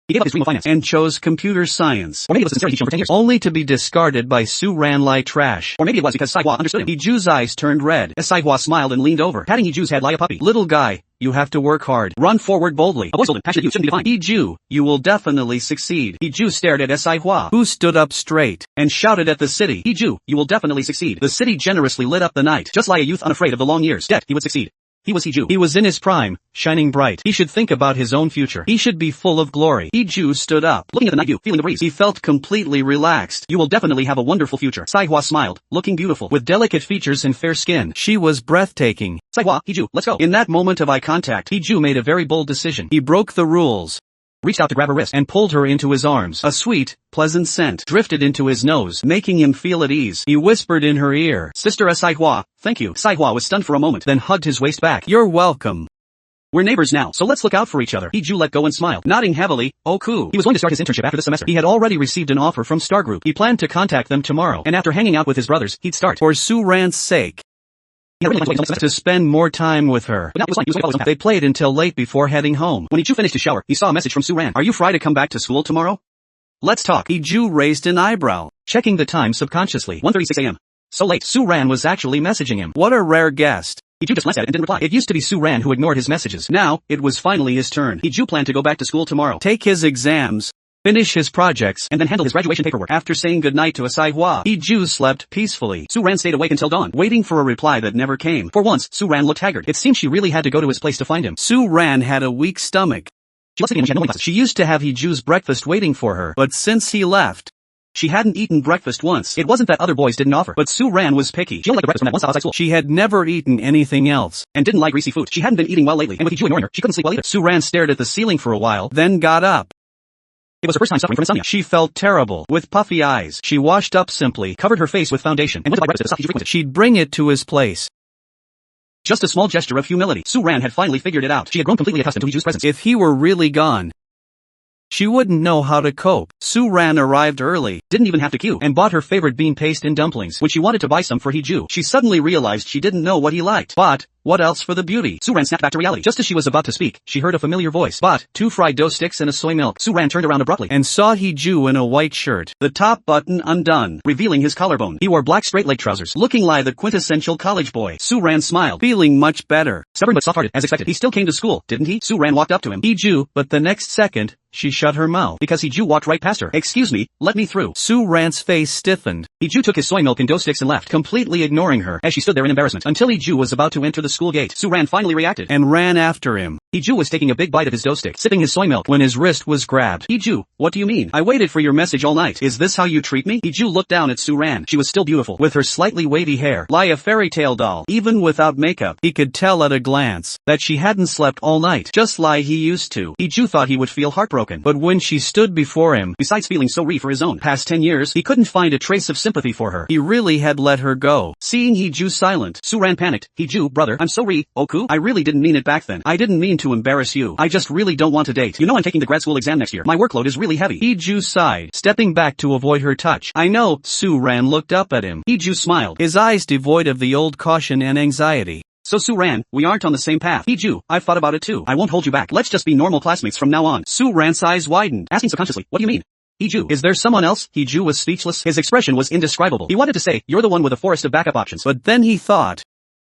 He gave up his dream of finance and chose computer science. Or maybe it was the sincerity he'd shown for 10 years, only to be discarded by Su Ran like trash. Or maybe it was because Sai Hua understood him. Hiju's eyes turned red as Sai Hua smiled and leaned over, patting Hiju's head like a puppy. Little guy, you have to work hard. Run forward boldly. A voice told him, passionate youth shouldn't be defined. Hiju, you will definitely succeed. Hiju stared at Sai Hua, who stood up straight and shouted at the city. Hiju, you will definitely succeed. The city generously lit up the night. Just like a youth unafraid of the long years. Debt, he would succeed. He was Hiju. He was in his prime, shining bright. He should think about his own future. He should be full of glory. Hiju stood up, looking at the night view, feeling the breeze. He felt completely relaxed. You will definitely have a wonderful future. Sai Hua smiled, looking beautiful, with delicate features and fair skin. She was breathtaking. Sai Hua, Hiju, let's go. In that moment of eye contact, Hiju made a very bold decision. He broke the rules, reached out to grab her wrist, and pulled her into his arms. A sweet, pleasant scent drifted into his nose, making him feel at ease. He whispered in her ear, Sister Sai Hua, thank you. Sai Hua was stunned for a moment, then hugged his waist back. You're welcome. We're neighbors now, so let's look out for each other. Hiju let go and smiled, nodding heavily. Oh cool. He was going to start his internship after this semester. He had already received an offer from Star Group. He planned to contact them tomorrow, and after hanging out with his brothers, he'd start. For Su Ran's sake, to spend more time with her. But now he was fine. They played until late before heading home. When Hiju finished his shower, he saw a message from Su Ran. Are you free to come back to school tomorrow? Let's talk. Hiju raised an eyebrow, checking the time subconsciously. 1:36 a.m. So late. Su Ran was actually messaging him. What a rare guest. Hiju just glanced at it and didn't reply. It used to be Su Ran who ignored his messages. Now, it was finally his turn. Hiju planned to go back to school tomorrow, take his exams, finish his projects, and then handle his graduation paperwork. After saying goodnight to Sai Hua, Hiju slept peacefully. Su Ran stayed awake until dawn, waiting for a reply that never came. For once, Su Ran looked haggard. It seemed she really had to go to his place to find him. Su Ran had a weak stomach. She left when she had no classes. She used to have Hiju's breakfast waiting for her, but since he left, she hadn't eaten breakfast once. It wasn't that other boys didn't offer, but Su Ran was picky. She only liked the breakfast from that one style outside school. She had never eaten anything else, and didn't like greasy food. She hadn't been eating well lately, and with Hiju ignoring her, she couldn't sleep well either. Su Ran stared at the ceiling for a while, then got up. It was her first time suffering from insomnia. She felt terrible. With puffy eyes, she washed up simply, covered her face with foundation, and went to buy breakfast at the stop. She'd bring it to his place. Just a small gesture of humility. Su Ran had finally figured it out. She had grown completely accustomed to Hiju's presence. If he were really gone, she wouldn't know how to cope. Su Ran arrived early, didn't even have to queue, and bought her favorite bean paste and dumplings. When she wanted to buy some for Hiju, she suddenly realized she didn't know what he liked. But what else for the beauty? Su Ran snapped back to reality. Just as she was about to speak, she heard a familiar voice. But 2 fried dough sticks and a soy milk. Su Ran turned around abruptly and saw Hiju in a white shirt, the top button undone, revealing his collarbone. He wore black straight leg trousers, looking like the quintessential college boy. Su Ran smiled, feeling much better. Stubborn but soft-hearted, as expected. He still came to school, didn't he? Su Ran walked up to him. Hiju, but the next second, she shut her mouth, because Hiju walked right past her. Excuse me, let me through. Su Ran's face stiffened. Hiju took his soy milk and dough sticks and left, completely ignoring her, as she stood there in embarrassment, until Hiju was about to enter the school gate. Su Ran finally reacted, and ran after him. Hiju was taking a big bite of his dough stick, sipping his soy milk, when his wrist was grabbed. Hiju, what do you mean? I waited for your message all night. Is this how you treat me? Hiju looked down at Su Ran. She was still beautiful, with her slightly wavy hair, like a fairy tale doll. Even without makeup, he could tell at a glance that she hadn't slept all night, just like he used to. Hiju thought he would feel heartbroken, but when she stood before him, besides feeling sorry for his own past 10 years, he couldn't find a trace of sympathy for her. He really had let her go. Seeing Hiju silent, Su Ran panicked. Hiju, brother, I'm sorry, Oku. I really didn't mean it back then. I didn't mean to embarrass you. I just really don't want to date. You know I'm taking the grad school exam next year. My workload is really heavy. Hiju sighed, stepping back to avoid her touch. I know. Su Ran looked up at him. Hiju smiled, his eyes devoid of the old caution and anxiety. So Su Ran, we aren't on the same path. Hiju, I've thought about it too. I won't hold you back. Let's just be normal classmates from now on. Su Ran's eyes widened, asking subconsciously, what do you mean? Hiju, is there someone else? Hiju was speechless. His expression was indescribable. He wanted to say, you're the one with a forest of backup options. But then he thought,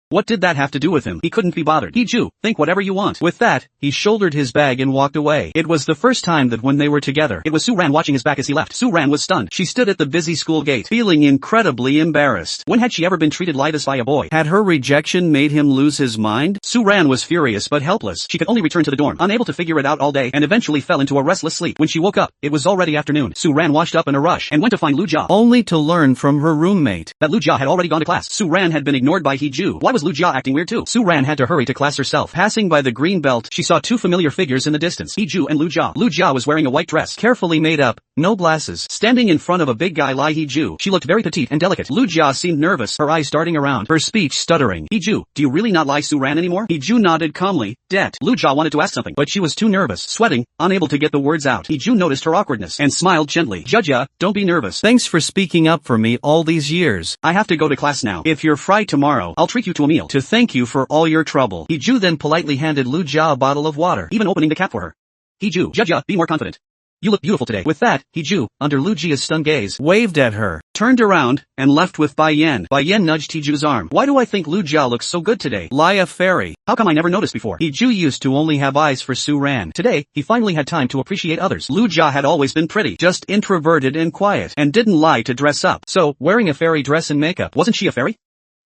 what did that have to do with him? He couldn't be bothered. Hiju, think whatever you want. With that, he shouldered his bag and walked away. It was the first time that when they were together, it was Su Ran watching his back as he left. Su Ran was stunned. She stood at the busy school gate, feeling incredibly embarrassed. When had she ever been treated like this by a boy? Had her rejection made him lose his mind? Su Ran was furious but helpless. She could only return to the dorm, unable to figure it out all day, and eventually fell into a restless sleep. When she woke up, it was already afternoon. Su Ran washed up in a rush, and went to find Lu Jia, only to learn from her roommate that Lu Jia had already gone to class. Su Ran had been ignored by Hiju. Why was Lu Jia acting weird too? Su Ran had to hurry to class herself. Passing by the green belt, she saw 2 familiar figures in the distance, Hiju and Lu Jia. Lu Jia was wearing a white dress, carefully made up, no glasses, standing in front of a big guy like Hiju. She looked very petite and delicate. Lu Jia seemed nervous, her eyes darting around, her speech stuttering. Hiju, do you really not like Su Ran anymore? Hiju nodded calmly. Det. Lu Jia wanted to ask something, but she was too nervous, sweating, unable to get the words out. Hiju noticed her awkwardness, and smiled gently. Jia, don't be nervous. Thanks for speaking up for me all these years. I have to go to class now. If you're free tomorrow, I'll treat you to a meal, to thank you for all your trouble. Hiju then politely handed Lu Jia a bottle of water, even opening the cap for her. Hiju, Jia, be more confident. You look beautiful today. With that, Hiju, under Lu Jia's stunned gaze, waved at her, turned around, and left with Bai Yan. Bai Yan nudged Hiju's arm. Why do I think Lu Jia looks so good today? Lia Fairy. How come I never noticed before? Hiju used to only have eyes for Su Ran. Today, he finally had time to appreciate others. Lu Jia had always been pretty, just introverted and quiet, and didn't lie to dress up. So, wearing a fairy dress and makeup, wasn't she a fairy?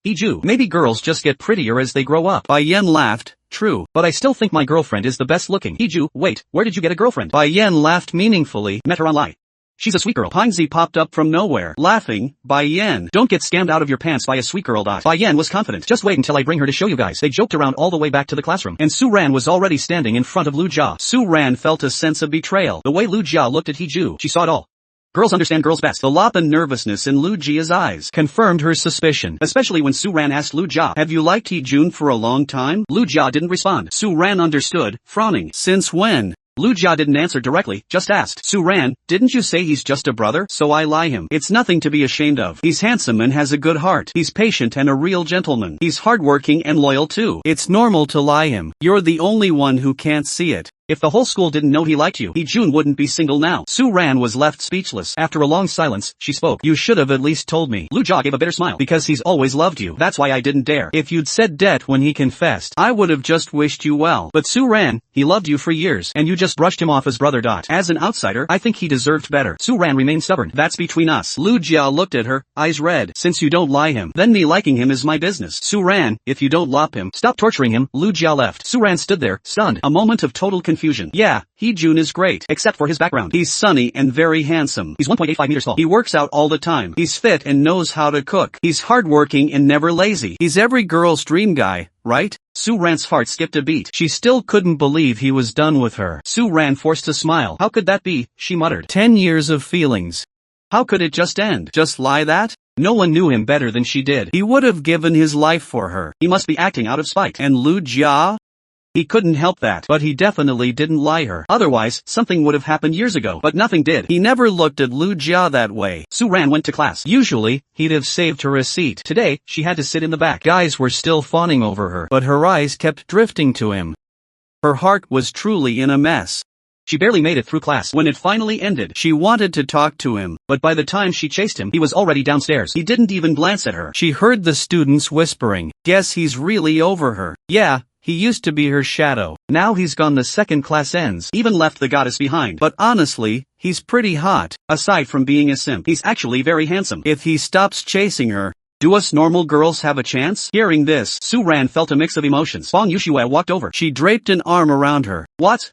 Hiju, maybe girls just get prettier as they grow up. Bai Yan laughed. True, but I still think my girlfriend is the best looking. Hiju, wait, where did you get a girlfriend? Bai Yan laughed meaningfully. Met her online. She's a sweet girl. Pingzi popped up from nowhere, laughing. Bai Yan, don't get scammed out of your pants by a sweet girl. Bai Yan was confident. Just wait until I bring her to show you guys. They joked around all the way back to the classroom, and Su Ran was already standing in front of Lu Jia. Su Ran felt a sense of betrayal. The way Lu Jia looked at Hiju, she saw it all. Girls understand girls best. The lop and nervousness in Lu Jia's eyes confirmed her suspicion, especially when Su Ran asked Lu Jia, have you liked Hijun for a long time? Lu Jia didn't respond. Su Ran understood, frowning. Since when? Lu Jia didn't answer directly, just asked. Su Ran, didn't you say he's just a brother? So I lie him. It's nothing to be ashamed of. He's handsome and has a good heart. He's patient and a real gentleman. He's hardworking and loyal too. It's normal to lie him. You're the only one who can't see it. If the whole school didn't know he liked you, Hijun wouldn't be single now. Su Ran was left speechless. After a long silence, she spoke. You should have at least told me. Lu Jia gave a bitter smile. Because he's always loved you. That's why I didn't dare. If you'd said det when he confessed, I would have just wished you well. But Su Ran, he loved you for years, and you just brushed him off as brother. As an outsider, I think he deserved better. Su Ran remained stubborn. That's between us. Lu Jia looked at her, eyes red. Since you don't lie him, then me liking him is my business. Su Ran, if you don't lop him, stop torturing him. Lu Jia left. Su Ran stood there, stunned. A moment of total confusion. Yeah. Hijun is great, except for his background. He's sunny and very handsome. He's 1.85 meters tall. He works out all the time. He's fit and knows how to cook. He's hardworking and never lazy. He's every girl's dream guy, right? Su Ran's heart skipped a beat. She still couldn't believe he was done with her. Su Ran forced a smile. How could that be? She muttered. 10 years of feelings. How could it just end? Just lie that? No one knew him better than she did. He would have given his life for her. He must be acting out of spite. And Lu Jia? He couldn't help that, but he definitely didn't lie her. Otherwise, something would have happened years ago, but nothing did. He never looked at Lu Jia that way. Su Ran went to class. Usually, he'd have saved her a seat. Today, she had to sit in the back. Guys were still fawning over her, but her eyes kept drifting to him. Her heart was truly in a mess. She barely made it through class. When it finally ended, she wanted to talk to him, but by the time she chased him, he was already downstairs. He didn't even glance at her. She heard the students whispering, guess he's really over her. Yeah. He used to be her shadow. Now he's gone. The second class ends. Even left the goddess behind. But honestly, he's pretty hot. Aside from being a simp, he's actually very handsome. If he stops chasing her, do us normal girls have a chance? Hearing this, Su Ran felt a mix of emotions. Bong Yushue walked over. She draped an arm around her. What?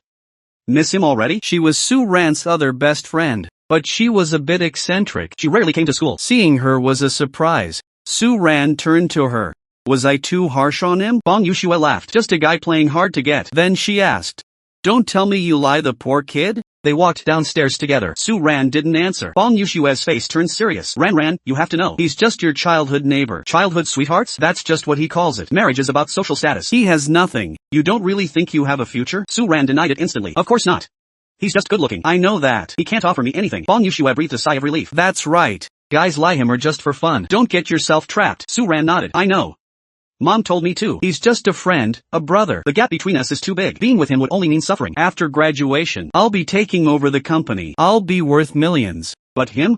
Miss him already? She was Su Ran's other best friend. But she was a bit eccentric. She rarely came to school. Seeing her was a surprise. Su Ran turned to her. Was I too harsh on him? Bong Yushue laughed. Just a guy playing hard to get. Then she asked. Don't tell me you lie, the poor kid? They walked downstairs together. Su Ran didn't answer. Bong Yushue's face turned serious. Ran, you have to know. He's just your childhood neighbor. Childhood sweethearts? That's just what he calls it. Marriage is about social status. He has nothing. You don't really think you have a future? Su Ran denied it instantly. Of course not. He's just good looking. I know that. He can't offer me anything. Bong Yushue breathed a sigh of relief. That's right. Guys lie him or just for fun. Don't get yourself trapped. Su Ran nodded. I know. Mom told me too. He's just a friend, a brother. The gap between us is too big. Being with him would only mean suffering. After graduation, I'll be taking over the company. I'll be worth millions. But him?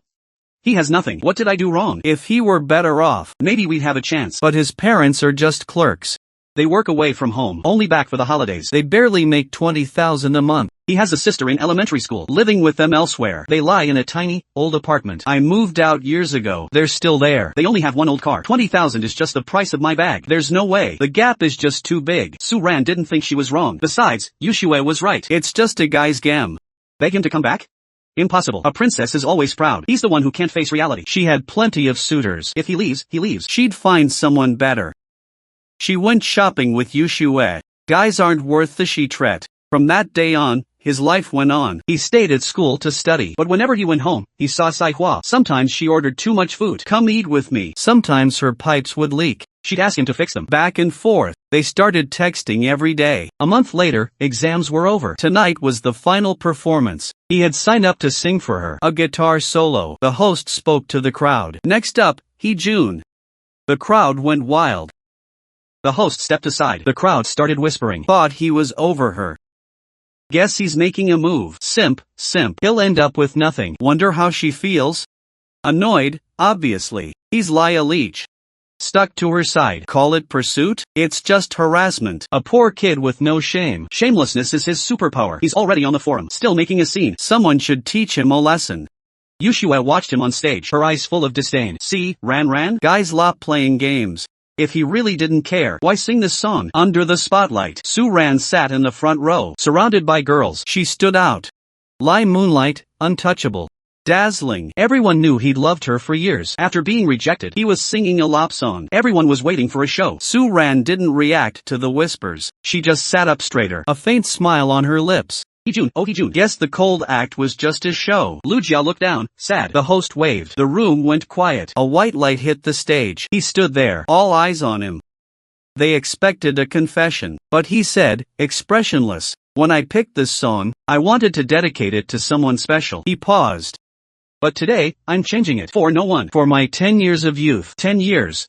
He has nothing. What did I do wrong? If he were better off, maybe we'd have a chance. But his parents are just clerks. They work away from home, only back for the holidays. They barely make 20,000 a month. He has a sister in elementary school, living with them elsewhere. They lie in a tiny, old apartment. I moved out years ago. They're still there. They only have one old car. 20,000 is just the price of my bag. There's no way. The gap is just too big. Su Ran didn't think she was wrong. Besides, Yushue was right. It's just a guy's game. Beg him to come back? Impossible. A princess is always proud. He's the one who can't face reality. She had plenty of suitors. If he leaves, he leaves. She'd find someone better. She went shopping with Yushue. Guys aren't worth the she-tret. From that day on, his life went on. He stayed at school to study. But whenever he went home, he saw Sai Hua. Sometimes she ordered too much food. Come eat with me. Sometimes her pipes would leak. She'd ask him to fix them. Back and forth. They started texting every day. A month later, exams were over. Tonight was the final performance. He had signed up to sing for her. A guitar solo. The host spoke to the crowd. Next up, Hee-jun. The crowd went wild. The host stepped aside. The crowd started whispering. Thought he was over her. Guess he's making a move. Simp. He'll end up with nothing. Wonder how she feels? Annoyed, obviously. He's Laya Leach. Stuck to her side. Call it pursuit? It's just harassment. A poor kid with no shame. Shamelessness is his superpower. He's already on the forum, still making a scene. Someone should teach him a lesson. Yushua watched him on stage, her eyes full of disdain. See, Ran? Guys love playing games. If he really didn't care, why sing this song? Under the spotlight, Su Ran sat in the front row, surrounded by girls. She stood out. Like moonlight, untouchable. Dazzling. Everyone knew he'd loved her for years. After being rejected, he was singing a lop song. Everyone was waiting for a show. Su Ran didn't react to the whispers. She just sat up straighter, a faint smile on her lips. Hee-jun. Guess the cold act was just his show. Lu Jia looked down, sad. The host waved. The room went quiet. A white light hit the stage. He stood there, all eyes on him. They expected a confession, but he said, expressionless, when I picked this song, I wanted to dedicate it to someone special. He paused. But today, I'm changing it. For no one. For my 10 years of youth. 10 years.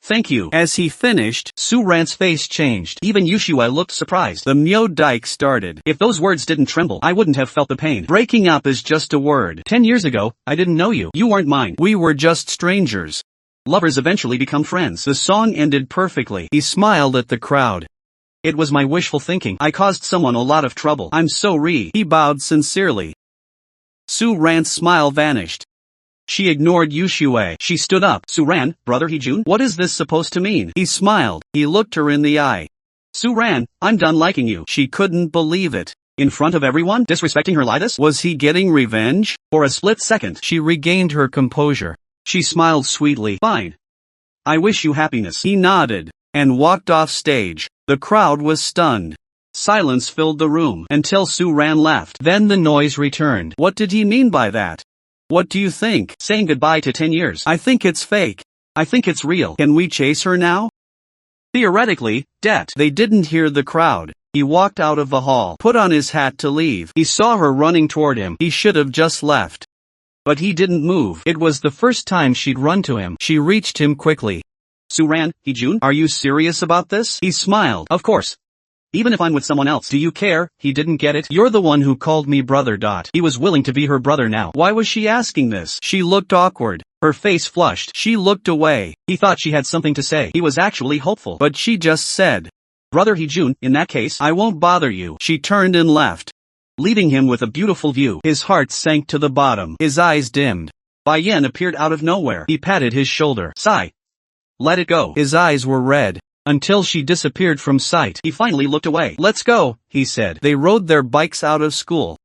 Thank you. As he finished, Su Ran's face changed. Even Yushua looked surprised. The Myo Dike started. If those words didn't tremble, I wouldn't have felt the pain. Breaking up is just a word. 10 years ago, I didn't know you. You weren't mine. We were just strangers. Lovers eventually become friends. The song ended perfectly. He smiled at the crowd. It was my wishful thinking. I caused someone a lot of trouble. I'm sorry. He bowed sincerely. Su Ran's smile vanished. She ignored Yushua. She stood up. Su Ran, brother Hee-jun, what is this supposed to mean? He smiled. He looked her in the eye. Su Ran, I'm done liking you. She couldn't believe it. In front of everyone, disrespecting her like this? Was he getting revenge? For a split second, she regained her composure. She smiled sweetly. Fine. I wish you happiness. He nodded, and walked off stage. The crowd was stunned. Silence filled the room, until Su Ran left. Then the noise returned. What did he mean by that? What do you think? Saying goodbye to 10 years. I think it's fake. I think it's real. Can we chase her now? Theoretically, det. They didn't hear the crowd. He walked out of the hall, put on his hat to leave. He saw her running toward him. He should have just left. But he didn't move. It was the first time she'd run to him. She reached him quickly. Su Ran, Hee-jun, are you serious about this? He smiled. Of course. Even if I'm with someone else, do you care? He didn't get it. You're the one who called me brother. He was willing to be her brother now. Why was she asking this? She looked awkward. Her face flushed. She looked away. He thought she had something to say. He was actually hopeful. But she just said, brother Hee-jun, in that case, I won't bother you. She turned and left, leaving him with a beautiful view. His heart sank to the bottom. His eyes dimmed. Bai Yen appeared out of nowhere. He patted his shoulder. Sigh. Let it go. His eyes were red. Until she disappeared from sight. He finally looked away. Let's go, he said. They rode their bikes out of school.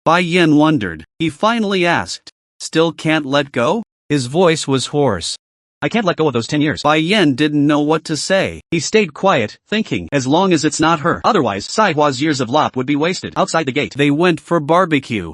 Bai Yen wondered. He finally asked, still can't let go? His voice was hoarse. I can't let go of those 10 years. Bai Yen didn't know what to say. He stayed quiet, thinking, as long as it's not her. Otherwise, Sai Hua's years of lop would be wasted. Outside the gate, they went for barbecue.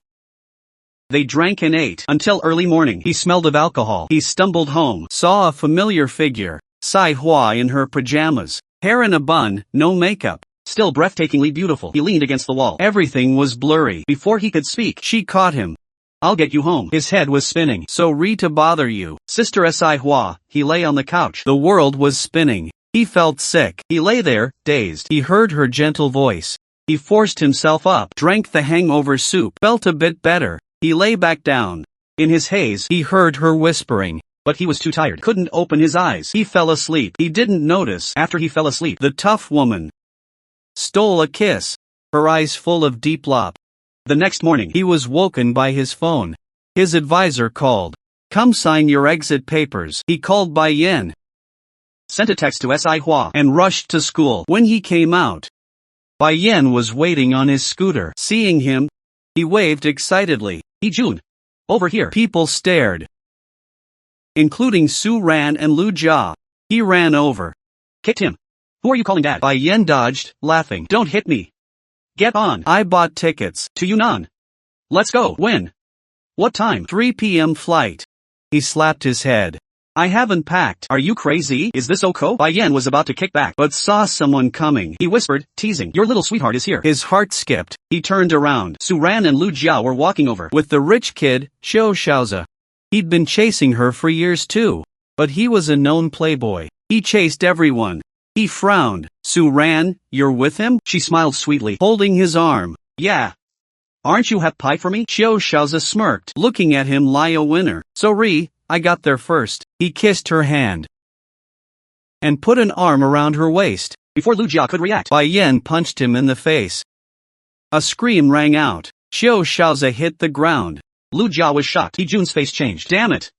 They drank and ate until early morning. He smelled of alcohol. He stumbled home, saw a familiar figure. Sai Hua in her pajamas, hair in a bun, no makeup, still breathtakingly beautiful. He leaned against the wall. Everything was blurry. Before he could speak, she caught him. I'll get you home. His head was spinning. Sorry to bother you, Sister Sai Hua. He lay on the couch. The world was spinning. He felt sick. He lay there, dazed. He heard her gentle voice. He forced himself up, drank the hangover soup, felt a bit better. He lay back down. In his haze, he heard her whispering. But he was too tired, couldn't open his eyes. He fell asleep. He didn't notice. After he fell asleep, the tough woman stole a kiss, her eyes full of deep lop. The next morning, he was woken by his phone. His advisor called. Come sign your exit papers. He called Bai Yen, sent a text to Sai Hua, and rushed to school. When he came out, Bai Yen was waiting on his scooter. Seeing him, he waved excitedly. Hee-jun, over here. People stared, including Su Ran and Lu Jia. He ran over, kicked him. Who are you calling dad? Bai Yen dodged, laughing. Don't hit me. Get on. I bought tickets. To Yunnan. Let's go. When? What time? 3 p.m. flight. He slapped his head. I haven't packed. Are you crazy? Is this Oko? Bai Yen was about to kick back, but saw someone coming. He whispered, teasing. Your little sweetheart is here. His heart skipped. He turned around. Su Ran and Lu Jia were walking over with the rich kid, Xiao Xiaoza. He'd been chasing her for years too. But he was a known playboy. He chased everyone. He frowned. Su Ran, you're with him? She smiled sweetly, holding his arm. Yeah. Aren't you happy for me? Xiao Shaoza smirked, looking at him like a winner. Sorry, I got there first. He kissed her hand and put an arm around her waist. Before Lu Jia could react, Bai Yan punched him in the face. A scream rang out. Xiao Shaoza hit the ground. Lu Jia was shocked. He Jun's face changed. Damn it!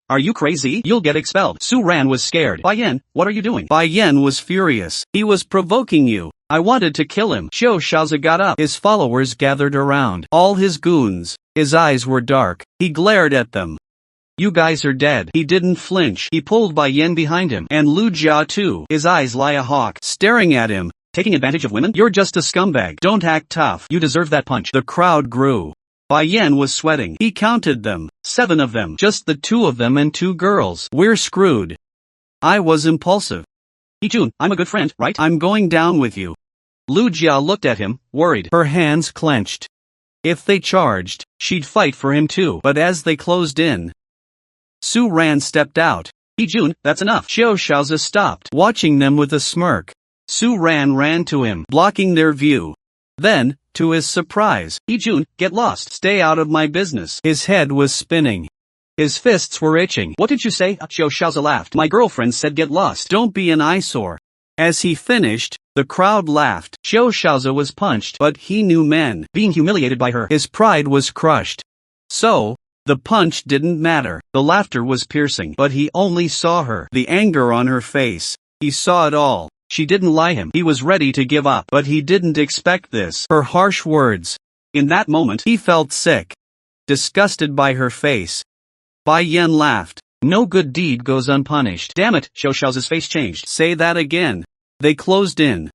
Are you crazy? You'll get expelled. Su Ran was scared. Bai Yan, what are you doing? Bai Yan was furious. He was provoking you. I wanted to kill him. Xiao Shaoza got up. His followers gathered around. All his goons. His eyes were dark. He glared at them. You guys are dead. He didn't flinch. He pulled Bai Yan behind him. And Lu Jia too. His eyes like a hawk, staring at him. Taking advantage of women? You're just a scumbag. Don't act tough. You deserve that punch. The crowd grew. Bai Yan was sweating. He counted them. 7 of them. Just the 2 of them and 2 girls. We're screwed. I was impulsive. Jun, I'm a good friend, right? I'm going down with you. Lu Jia looked at him, worried. Her hands clenched. If they charged, she'd fight for him too. But as they closed in, Su Ran stepped out. Jun, that's enough. Xiao Shaoza stopped, watching them with a smirk. Su Ran ran to him, blocking their view. Then, to his surprise, Jun, get lost. Stay out of my business. His head was spinning. His fists were itching. What did you say? Xiao Shaoza laughed. My girlfriend said get lost. Don't be an eyesore. As he finished, the crowd laughed. Xiao Shaoza was punched, but he knew men. Being humiliated by her, his pride was crushed. So, the punch didn't matter. The laughter was piercing, but he only saw her. The anger on her face. He saw it all. She didn't lie him. He was ready to give up, but he didn't expect this. Her harsh words. In that moment, he felt sick. Disgusted by her face. Bai Yan laughed. No good deed goes unpunished. Damn it, Xiao Shaoza's face changed. Say that again. They closed in.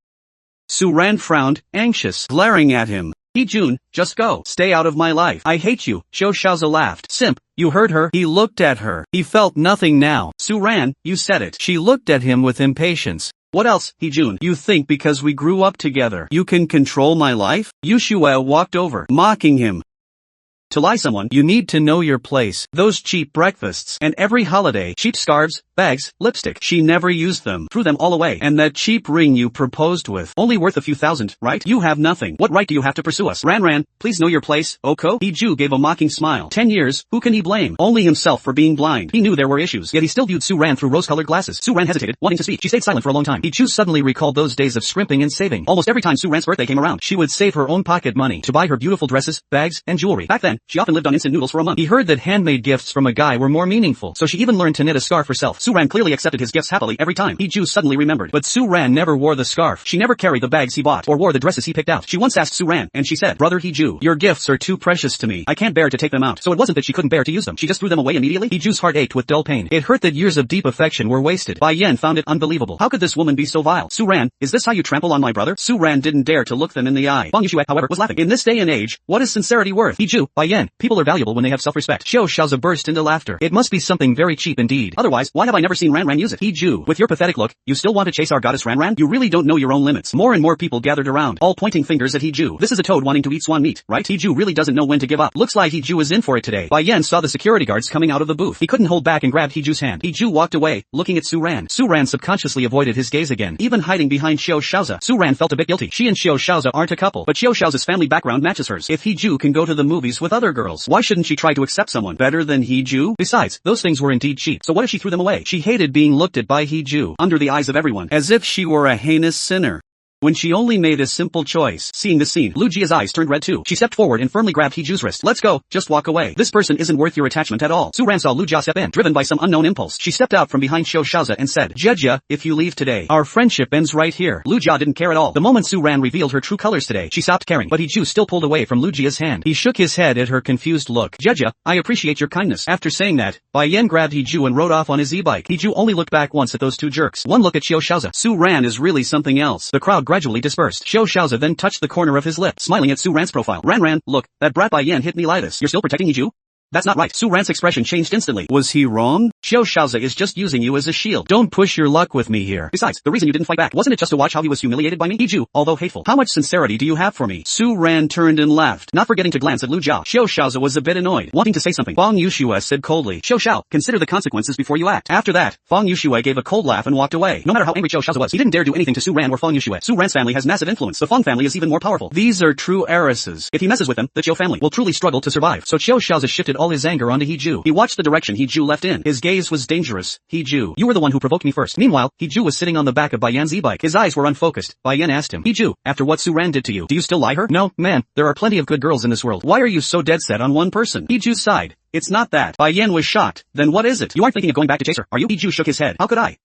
Su Ran frowned, anxious, glaring at him. Jun, just go. Stay out of my life. I hate you. Xiao Shaoza laughed. Simp, you heard her. He looked at her. He felt nothing now. Su Ran, you said it. She looked at him with impatience. What else, Jun? You think because we grew up together, you can control my life? Yu Shuai walked over, mocking him. To lie someone, you need to know your place. Those cheap breakfasts, and every holiday, cheap scarves, bags, lipstick. She never used them, threw them all away. And that cheap ring you proposed with, only worth a few thousand, right? You have nothing. What right do you have to pursue us? Ran, please know your place, Oko. Ju gave a mocking smile. 10 years, who can he blame? Only himself for being blind. He knew there were issues, yet he still viewed Su Ran through rose-colored glasses. Su Ran hesitated, wanting to speak. She stayed silent for a long time. Ju suddenly recalled those days of scrimping and saving. Almost every time Su Ran's birthday came around, she would save her own pocket money to buy her beautiful dresses, bags, and jewelry. Back then, she often lived on instant noodles for a month. He heard that handmade gifts from a guy were more meaningful, so she even learned to knit a scarf herself. Su Ran clearly accepted his gifts happily every time. Ju suddenly remembered. But Su Ran never wore the scarf. She never carried the bags he bought, or wore the dresses he picked out. She once asked Su Ran, and she said, Brother Ju, your gifts are too precious to me. I can't bear to take them out. So it wasn't that she couldn't bear to use them. She just threw them away immediately. Ju's heart ached with dull pain. It hurt that years of deep affection were wasted. Bai Yan found it unbelievable. How could this woman be so vile? Su Ran, is this how you trample on my brother? Su Ran didn't dare to look them in the eye. Bong Yushuai, however, was laughing. In this day and age, what is sincerity worth? Ju, Bai Yan, people are valuable when they have self-respect. Xiao Shaoza burst into laughter. It must be something very cheap indeed. Otherwise, why have I never seen Ran use it? Ju, with your pathetic look, you still want to chase our goddess Ran? You really don't know your own limits. More and more people gathered around, all pointing fingers at Ju. This is a toad wanting to eat swan meat, right? Ju really doesn't know when to give up. Looks like Ju is in for it today. Bai Yan saw the security guards coming out of the booth. He couldn't hold back and grabbed Ju's hand. Ju walked away, looking at Su Ran. Su Ran subconsciously avoided his gaze again, even hiding behind Xiao Shaoza. Su Ran felt a bit guilty. She and Xiao Shaoza aren't a couple, but Xiao Shaoza's family background matches hers. If Ju can go to the movies with other girls, why shouldn't she try to accept someone better than Ju? Besides, those things were indeed cheap, so what if she threw them away? She hated being looked at by Ju, under the eyes of everyone, as if she were a heinous sinner, when she only made a simple choice. Seeing this scene, Lu Jia's eyes turned red too. She stepped forward and firmly grabbed Ju's wrist. Let's go, just walk away. This person isn't worth your attachment at all. Su Ran saw Lu Jia step in, driven by some unknown impulse. She stepped out from behind Xiao Shaoza and said, Jia, if you leave today, our friendship ends right here. Lu Jia didn't care at all. The moment Su Ran revealed her true colors today, she stopped caring, but Ju still pulled away from Lu Jia's hand. He shook his head at her confused look. Jia, I appreciate your kindness. After saying that, Bai Yan grabbed Ju and rode off on his e-bike. Ju only looked back once at those two jerks. One look at Xiao Shaoza. Su Ran is really something else. The crowd gradually dispersed. Xiao Shaoza then touched the corner of his lip, smiling at Su Ran's profile. Ran, look, that brat Bai Yan hit me like this. You're still protecting Ju? That's not right. Su Ran's expression changed instantly. Was he wrong? Xiao Shaozi is just using you as a shield. Don't push your luck with me here. Besides, the reason you didn't fight back wasn't it just to watch how he was humiliated by me? Iju, although hateful. How much sincerity do you have for me? Su Ran turned and left, not forgetting to glance at Lu Jia. Xiao Shaozi was a bit annoyed, wanting to say something. Fang Yushue said coldly, Xiao Shao, consider the consequences before you act. After that, Fang Yushue gave a cold laugh and walked away. No matter how angry Xiao Shaozi was, he didn't dare do anything to Su Ran or Fang Yushue. Su Ran's family has massive influence. The Fang family is even more powerful. These are true heiresses. If he messes with them, the Chiu family will truly struggle to survive. So Xiao Shaozi shifted all his anger onto Hiju. He watched the direction Hiju left in. His gaze was dangerous. Hiju, you were the one who provoked me first. Meanwhile, Hiju was sitting on the back of Bai Yan's e-bike. His eyes were unfocused. Bai Yan asked him, Hiju, after what Su Ran did to you, do you still like her? No, man, there are plenty of good girls in this world. Why are you so dead set on one person? Hiju sighed. It's not that. Bai Yan was shocked. Then what is it? You aren't thinking of going back to chase her, are you? Hiju shook his head. How could I?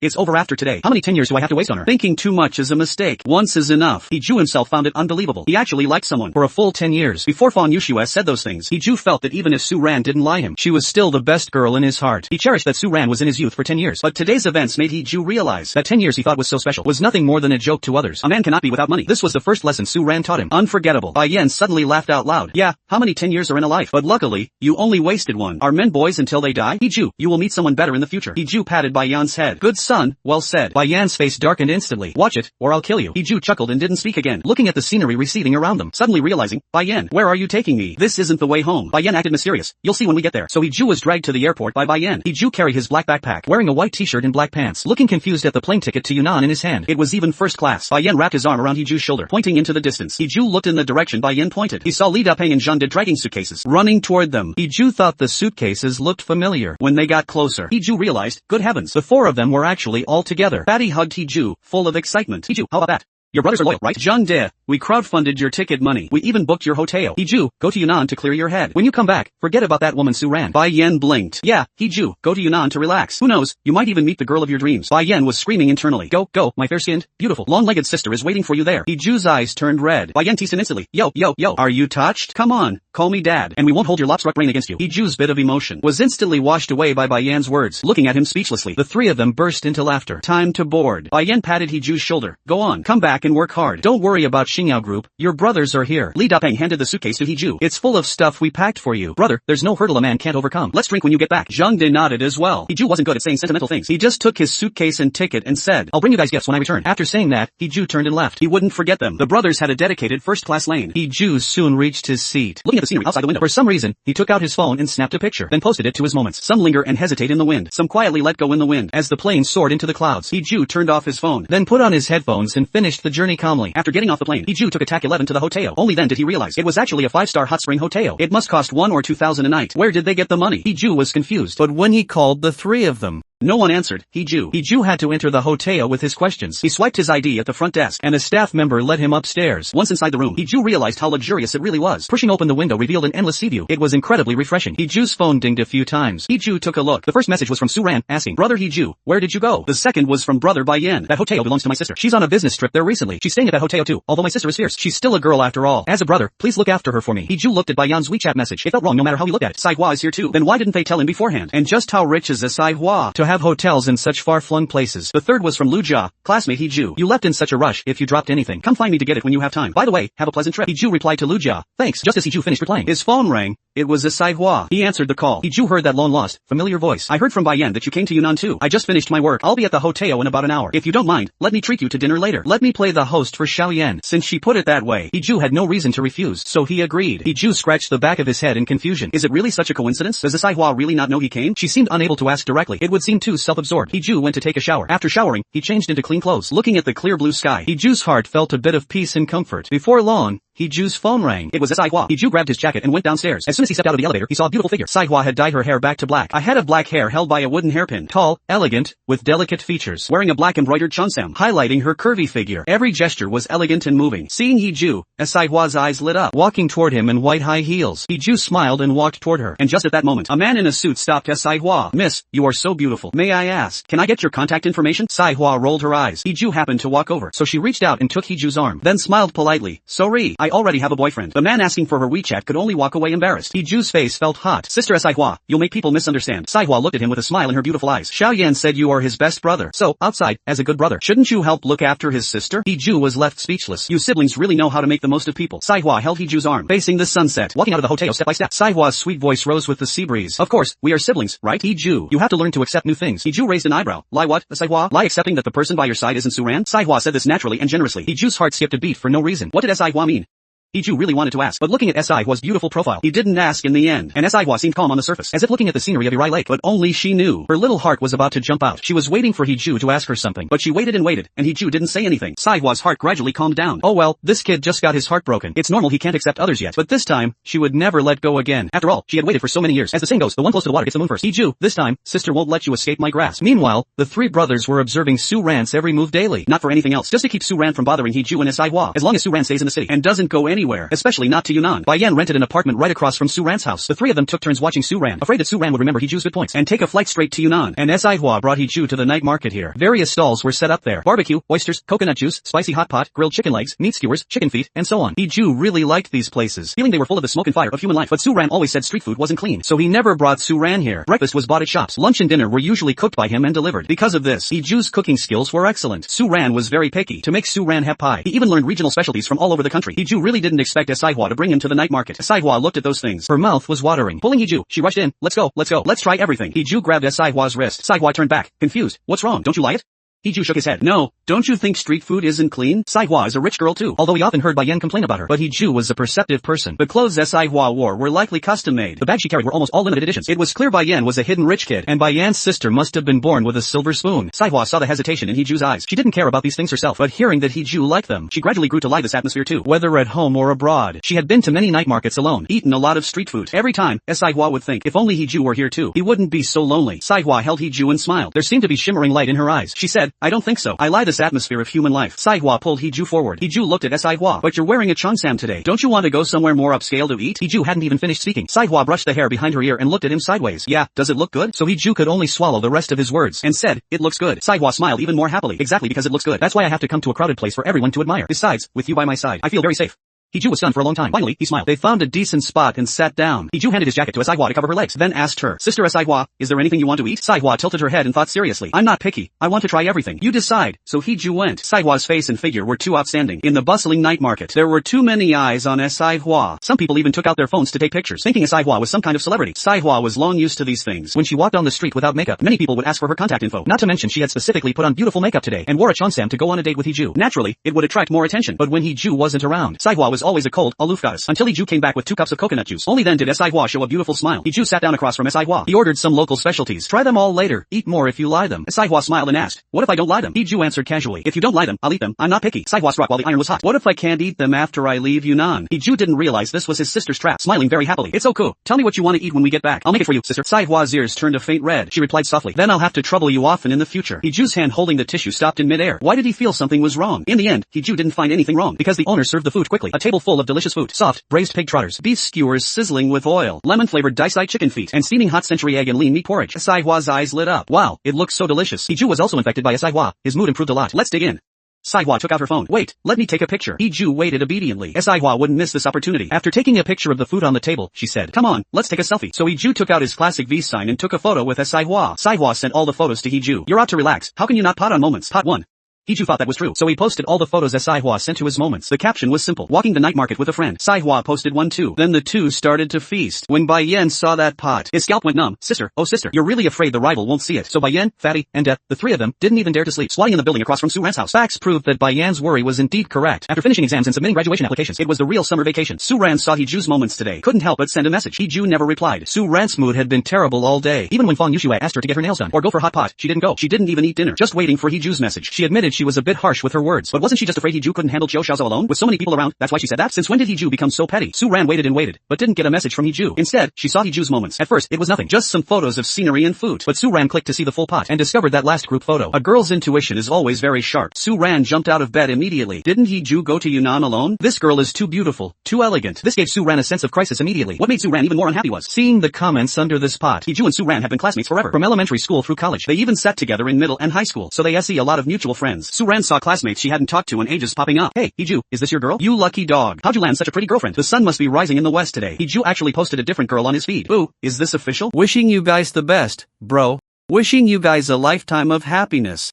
It's over after today. How many 10 years do I have to waste on her? Thinking too much is a mistake. Once is enough. Hiju himself found it unbelievable. He actually liked someone for a full 10 years. Before Fang Yushue said those things, Hiju felt that even if Su Ran didn't lie him, she was still the best girl in his heart. He cherished that Su Ran was in his youth for 10 years. But today's events made Hiju realize that 10 years he thought was so special was nothing more than a joke to others. A man cannot be without money. This was the first lesson Su Ran taught him. Unforgettable. Bai Yan suddenly laughed out loud. Yeah, how many 10 years are in a life? But luckily, you only wasted one. Are men boys until they die? Hiju, you will meet someone better in the future. Hiju patted Bai Yan's head. Good son, well said. Bai Yan's face darkened instantly. Watch it, or I'll kill you. Hiju chuckled and didn't speak again, looking at the scenery receding around them. Suddenly realizing, Bai Yan, where are you taking me? This isn't the way home. Bai Yan acted mysterious. You'll see when we get there. So Hiju was dragged to the airport by Bai Yan. Hiju carried his black backpack, wearing a white t-shirt and black pants, looking confused at the plane ticket to Yunnan in his hand. It was even first class. Bai Yan wrapped his arm around Hiju's shoulder, pointing into the distance. Hiju looked in the direction Bai Yan pointed. He saw Li Dapeng and Zhang De dragging suitcases, running toward them. Hiju thought the suitcases looked familiar. When they got closer, Hiju realized, good heavens, the four of them were actually all together. Patty hugged Hiju, full of excitement. Hiju, how about that? Your brothers are loyal, right? Zhang De, we crowdfunded your ticket money. We even booked your hotel. Hiju, go to Yunnan to clear your head. When you come back, forget about that woman Su Ran. Bai Yan blinked. Yeah, Hiju, go to Yunnan to relax. Who knows, you might even meet the girl of your dreams. Bai Yan was screaming internally. Go, go, my fair-skinned, beautiful, long-legged sister is waiting for you there. Hiju's eyes turned red. Bai Yan teased him instantly. Yo, yo, yo, are you touched? Come on, call me dad, and we won't hold your lop-struck brain against you. Hiju's bit of emotion was instantly washed away by Bai Yan's words, looking at him speechlessly. The three of them burst into laughter. Time to board. Bai Yan patted Hiju's shoulder. Go on, come back and work hard. Don't worry about Xingyao Group, your brothers are here. Li Dapeng handed the suitcase to Hiju. It's full of stuff we packed for you. Brother, there's no hurdle a man can't overcome. Let's drink when you get back. Zhang De nodded as well. Hiju wasn't good at saying sentimental things. He just took his suitcase and ticket and said, I'll bring you guys gifts when I return. After saying that, Hiju turned and left. He wouldn't forget them. The brothers had a dedicated first-class lane. Hiju soon reached his seat. Looking at the scenery outside the window, for some reason, he took out his phone and snapped a picture, then posted it to his moments. Some linger and hesitate in the wind. Some quietly let go in the wind. As the plane soared into the clouds, Hiju turned off his phone, then put on his headphones and finished the journey calmly. After getting off the plane, Hiju took a TAC 11 to the hotel. Only then did he realize it was actually a 5-star hot spring hotel. It must cost 1 or 2,000 a night. Where did they get the money? Hiju was confused. But when he called the three of them, no one answered. Hiju had to enter the hotel with his questions. He swiped his ID at the front desk, and a staff member led him upstairs. Once inside the room, Hiju realized how luxurious it really was. Pushing open the window revealed an endless sea view. It was incredibly refreshing. Hiju's phone dinged a few times. Hiju took a look. The first message was from Su Ran, asking, Brother Hiju, where did you go? The second was from Brother Bai Yan. That hotel belongs to my sister. She's on a business trip there recently. She's staying at that hotel too. Although my sister is fierce, she's still a girl after all. As a brother, please look after her for me. Hiju looked at Bai Yan's WeChat message. It felt wrong no matter how he looked at it. Sai Hua is here too. Then why didn't they tell him beforehand? And just how rich is a Sai Hua to have hotels in such far-flung places? The third was from Lu Jia, classmate Hiju. You left in such a rush. If you dropped anything, come find me to get it when you have time. By the way, have a pleasant trip. Hiju replied to Lu Jia. Thanks. Just as Hiju finished replying, his phone rang. It was a Sai Hua. He answered the call. Hiju heard that long-lost, familiar voice. I heard from Bai Yan that you came to Yunnan too. I just finished my work. I'll be at the hotel in about an hour. If you don't mind, let me treat you to dinner later. Let me play the host for Xiao Yan. Since she put it that way, Hiju had no reason to refuse, so he agreed. Hiju scratched the back of his head in confusion. Is it really such a coincidence? Does the Sai Hua really not know he came? She seemed unable to ask directly. It would seem too self-absorbed. Hiju went to take a shower. After showering, he changed into clean clothes. Looking at the clear blue sky, Hiju's heart felt a bit of peace and comfort. Before long, Hiju's phone rang. It was Sai Hua. Hiju grabbed his jacket and went downstairs. As soon as he stepped out of the elevator, he saw a beautiful figure. Sai Hua had dyed her hair back to black. A head of black hair held by a wooden hairpin. Tall, elegant, with delicate features. Wearing a black embroidered cheongsam, highlighting her curvy figure. Every gesture was elegant and moving. Seeing Hiju, Sai Hua's eyes lit up. Walking toward him in white high heels, Hiju smiled and walked toward her. And just at that moment, a man in a suit stopped Sai Hua. Miss, you are so beautiful. May I ask, can I get your contact information? Sai Hua rolled her eyes. Hiju happened to walk over, so she reached out and took Hiju's arm. Then smiled politely. Sorry, I I already have a boyfriend. The man asking for her WeChat could only walk away embarrassed. Hiju's face felt hot. Sister Saihua, you'll make people misunderstand. Saihua looked at him with a smile in her beautiful eyes. Xiao Yan said you are his best brother. So, outside, as a good brother, shouldn't you help look after his sister? Hiju was left speechless. You siblings really know how to make the most of people. Saihua held Hiju's arm, facing the sunset, walking out of the hotel step by step. Saihua's sweet voice rose with the sea breeze. Of course, we are siblings, right? Hiju, you have to learn to accept new things. Hiju raised an eyebrow. Lie what, Saihua? Lie accepting that the person by your side isn't Suran? Saihua said this naturally and generously. Hiju's heart skipped a beat for no reason. What did Saihua mean? Hiju really wanted to ask, but looking at Saihua's beautiful profile, he didn't ask in the end, and Saihua seemed calm on the surface, as if looking at the scenery of Irai Lake, but only she knew. Her little heart was about to jump out. She was waiting for Hiju to ask her something, but she waited, and Hiju didn't say anything. Saihua's heart gradually calmed down. Oh well, this kid just got his heart broken. It's normal he can't accept others yet, but this time, she would never let go again. After all, she had waited for so many years. As the saying goes, the one close to the water gets the moon first. Hiju, this time, sister won't let you escape my grasp. Meanwhile, the three brothers were observing Su Ran's every move daily, not for anything else, just to keep Su Ran from bothering Hiju and Saihua, as long as Su Ran stays in the city, and doesn't go anywhere, especially not to Yunnan. Bai Yan rented an apartment right across from Su Ran's house. The three of them took turns watching Su Ran, afraid that Su Ran would remember Hiju's good points, and take a flight straight to Yunnan. And Saihua brought Hiju to the night market here. Various stalls were set up there. Barbecue, oysters, coconut juice, spicy hot pot, grilled chicken legs, meat skewers, chicken feet, and so on. Hiju really liked these places, feeling they were full of the smoke and fire of human life. But Su Ran always said street food wasn't clean, so he never brought Su Ran here. Breakfast was bought at shops. Lunch and dinner were usually cooked by him and delivered. Because of this, Hiju's cooking skills were excellent. Su Ran was very picky to make Su Ran have pie. He even learned regional specialties from all over the country. Hiju really didn't expect Saihua to bring him to the night market. Saihua looked at those things. Her mouth was watering. Pulling Hiju, she rushed in. Let's go, let's try everything. Hiju grabbed Saihua's wrist. Saihua turned back, confused. What's wrong? Don't you like it? Hiju shook his head. No, don't you think street food isn't clean? Saihua is a rich girl too, although he often heard Bai Yan complain about her. But Hiju was a perceptive person. The clothes Saihua wore were likely custom-made. The bags she carried were almost all limited editions. It was clear Bai Yan was a hidden rich kid, and Bai Yan's sister must have been born with a silver spoon. Saihua saw the hesitation in Hiju's eyes. She didn't care about these things herself, but hearing that Hiju liked them, she gradually grew to like this atmosphere too. Whether at home or abroad, she had been to many night markets alone, eaten a lot of street food. Every time, Saihua would think, if only Hiju were here too, he wouldn't be so lonely. Saihua held Hiju and smiled. There seemed to be shimmering light in her eyes. She said, I don't think so. I like this atmosphere of human life. Saihua pulled Hiju forward. Hiju looked at Saihua. But you're wearing a cheongsam today. Don't you want to go somewhere more upscale to eat? Hiju hadn't even finished speaking. Saihua brushed the hair behind her ear and looked at him sideways. Yeah, does it look good? So Hiju could only swallow the rest of his words and said, it looks good. Saihua smiled even more happily. Exactly because it looks good. That's why I have to come to a crowded place for everyone to admire. Besides, with you by my side, I feel very safe. Hiju was stunned for a long time. Finally, he smiled. They found a decent spot and sat down. Hiju handed his jacket to Saihua to cover her legs, then asked her, Sister Saihua, is there anything you want to eat? Saihua tilted her head and thought seriously. I'm not picky. I want to try everything. You decide. So Hiju went. Saihua's face and figure were too outstanding. In the bustling night market, there were too many eyes on Saihua. Some people even took out their phones to take pictures, thinking Saihua was some kind of celebrity. Saihua was long used to these things. When she walked on the street without makeup, many people would ask for her contact info. Not to mention she had specifically put on beautiful makeup today and wore a cheongsam to go on a date with Hiju. Naturally, it would attract more attention. But when Hiju wasn't around, Saihua was always a cold, aloof goddess, until Hiju came back with 2 cups of coconut juice. Only then did Saihua show a beautiful smile. Hiju sat down across from Saihua. He ordered some local specialties. Try them all later. Eat more if you like them. Saihua smiled and asked, what if I don't like them? Hiju answered casually, if you don't like them, I'll eat them. I'm not picky. Saihua struck while the iron was hot. What if I can't eat them after I leave Yunnan? Hiju didn't realize this was his sister's trap, smiling very happily. It's so cool. Tell me what you want to eat when we get back. I'll make it for you, sister. Saihua's ears turned a faint red. She replied softly, then I'll have to trouble you often in the future. Hiju's hand holding the tissue stopped in midair. Why did he feel something was wrong? In the end, Hiju didn't find anything wrong, because the owner served the food quickly. A table full of delicious food. Soft, braised pig trotters, beef skewers sizzling with oil, lemon-flavored diced chicken feet, and steaming hot century egg and lean meat porridge. Saihua's eyes lit up. Wow, it looked so delicious. Hiju was also infected by Saihua. His mood improved a lot. Let's dig in. Saihua took out her phone. Wait, let me take a picture. Hiju waited obediently. Saihua wouldn't miss this opportunity. After taking a picture of the food on the table, she said, come on, let's take a selfie. So Hiju took out his classic V sign and took a photo with Saihua. Saihua sent all the photos to Hiju. You're out to relax. How can you not pot on moments? Pot 1. Hiju thought that was true, so he posted all the photos Saihua sent to his moments. The caption was simple. Walking the night market with a friend. Saihua posted one too. Then the two started to feast. When Bai Yan saw that pot, his scalp went numb. Sister, oh sister, you're really afraid the rival won't see it. So Bai Yan, Fatty, and Death, the three of them, didn't even dare to sleep, squatting in the building across from Su Ran's house. Facts proved that Bai Yan's worry was indeed correct. After finishing exams and submitting graduation applications, it was the real summer vacation. Su Ran saw Hiju's moments today. Couldn't help but send a message. Hiju never replied. Su Ran's mood had been terrible all day. Even when Fang Yuxue asked her to get her nails done or go for hot pot, she didn't go. She didn't even eat dinner, just waiting for Hiju's message. She admitted she was a bit harsh with her words, but wasn't she just afraid Hiju couldn't handle Chiu Xiaozhou alone? With so many people around, that's why she said that? Since when did Hiju become so petty? Su Ran waited and waited, but didn't get a message from Hiju. Instead, she saw Hiju's moments. At first, it was nothing, just some photos of scenery and food. But Su Ran clicked to see the full pot and discovered that last group photo. A girl's intuition is always very sharp. Su Ran jumped out of bed immediately. Didn't Hiju go to Yunnan alone? This girl is too beautiful, too elegant. This gave Su Ran a sense of crisis immediately. What made Su Ran even more unhappy was seeing the comments under this pot. Hiju and Su Ran have been classmates forever, from elementary school through college. They even sat together in middle and high school, so they see a lot of mutual friends. friends. Su-ran saw classmates she hadn't talked to in ages popping up. Hey, Hee-ju, is this your girl? You lucky dog. How'd you land such a pretty girlfriend? The sun must be rising in the west today. Hee-ju actually posted a different girl on his feed. Ooh, is this official? Wishing you guys the best, bro. Wishing you guys a lifetime of happiness.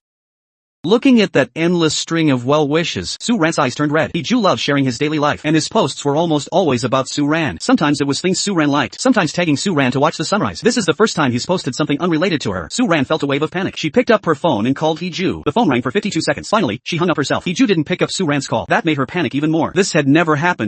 Looking at that endless string of well wishes, Su-ran's eyes turned red. Hee-ju loves sharing his daily life, and his posts were almost always about Su-ran. Sometimes it was things Su-ran liked, sometimes tagging Su-ran to watch the sunrise. This is the first time he's posted something unrelated to her. Su-ran felt a wave of panic. She picked up her phone and called Hee-ju. The phone rang for 52 seconds. Finally, she hung up herself. Hee-ju didn't pick up Su-ran's call. That made her panic even more. This had never happened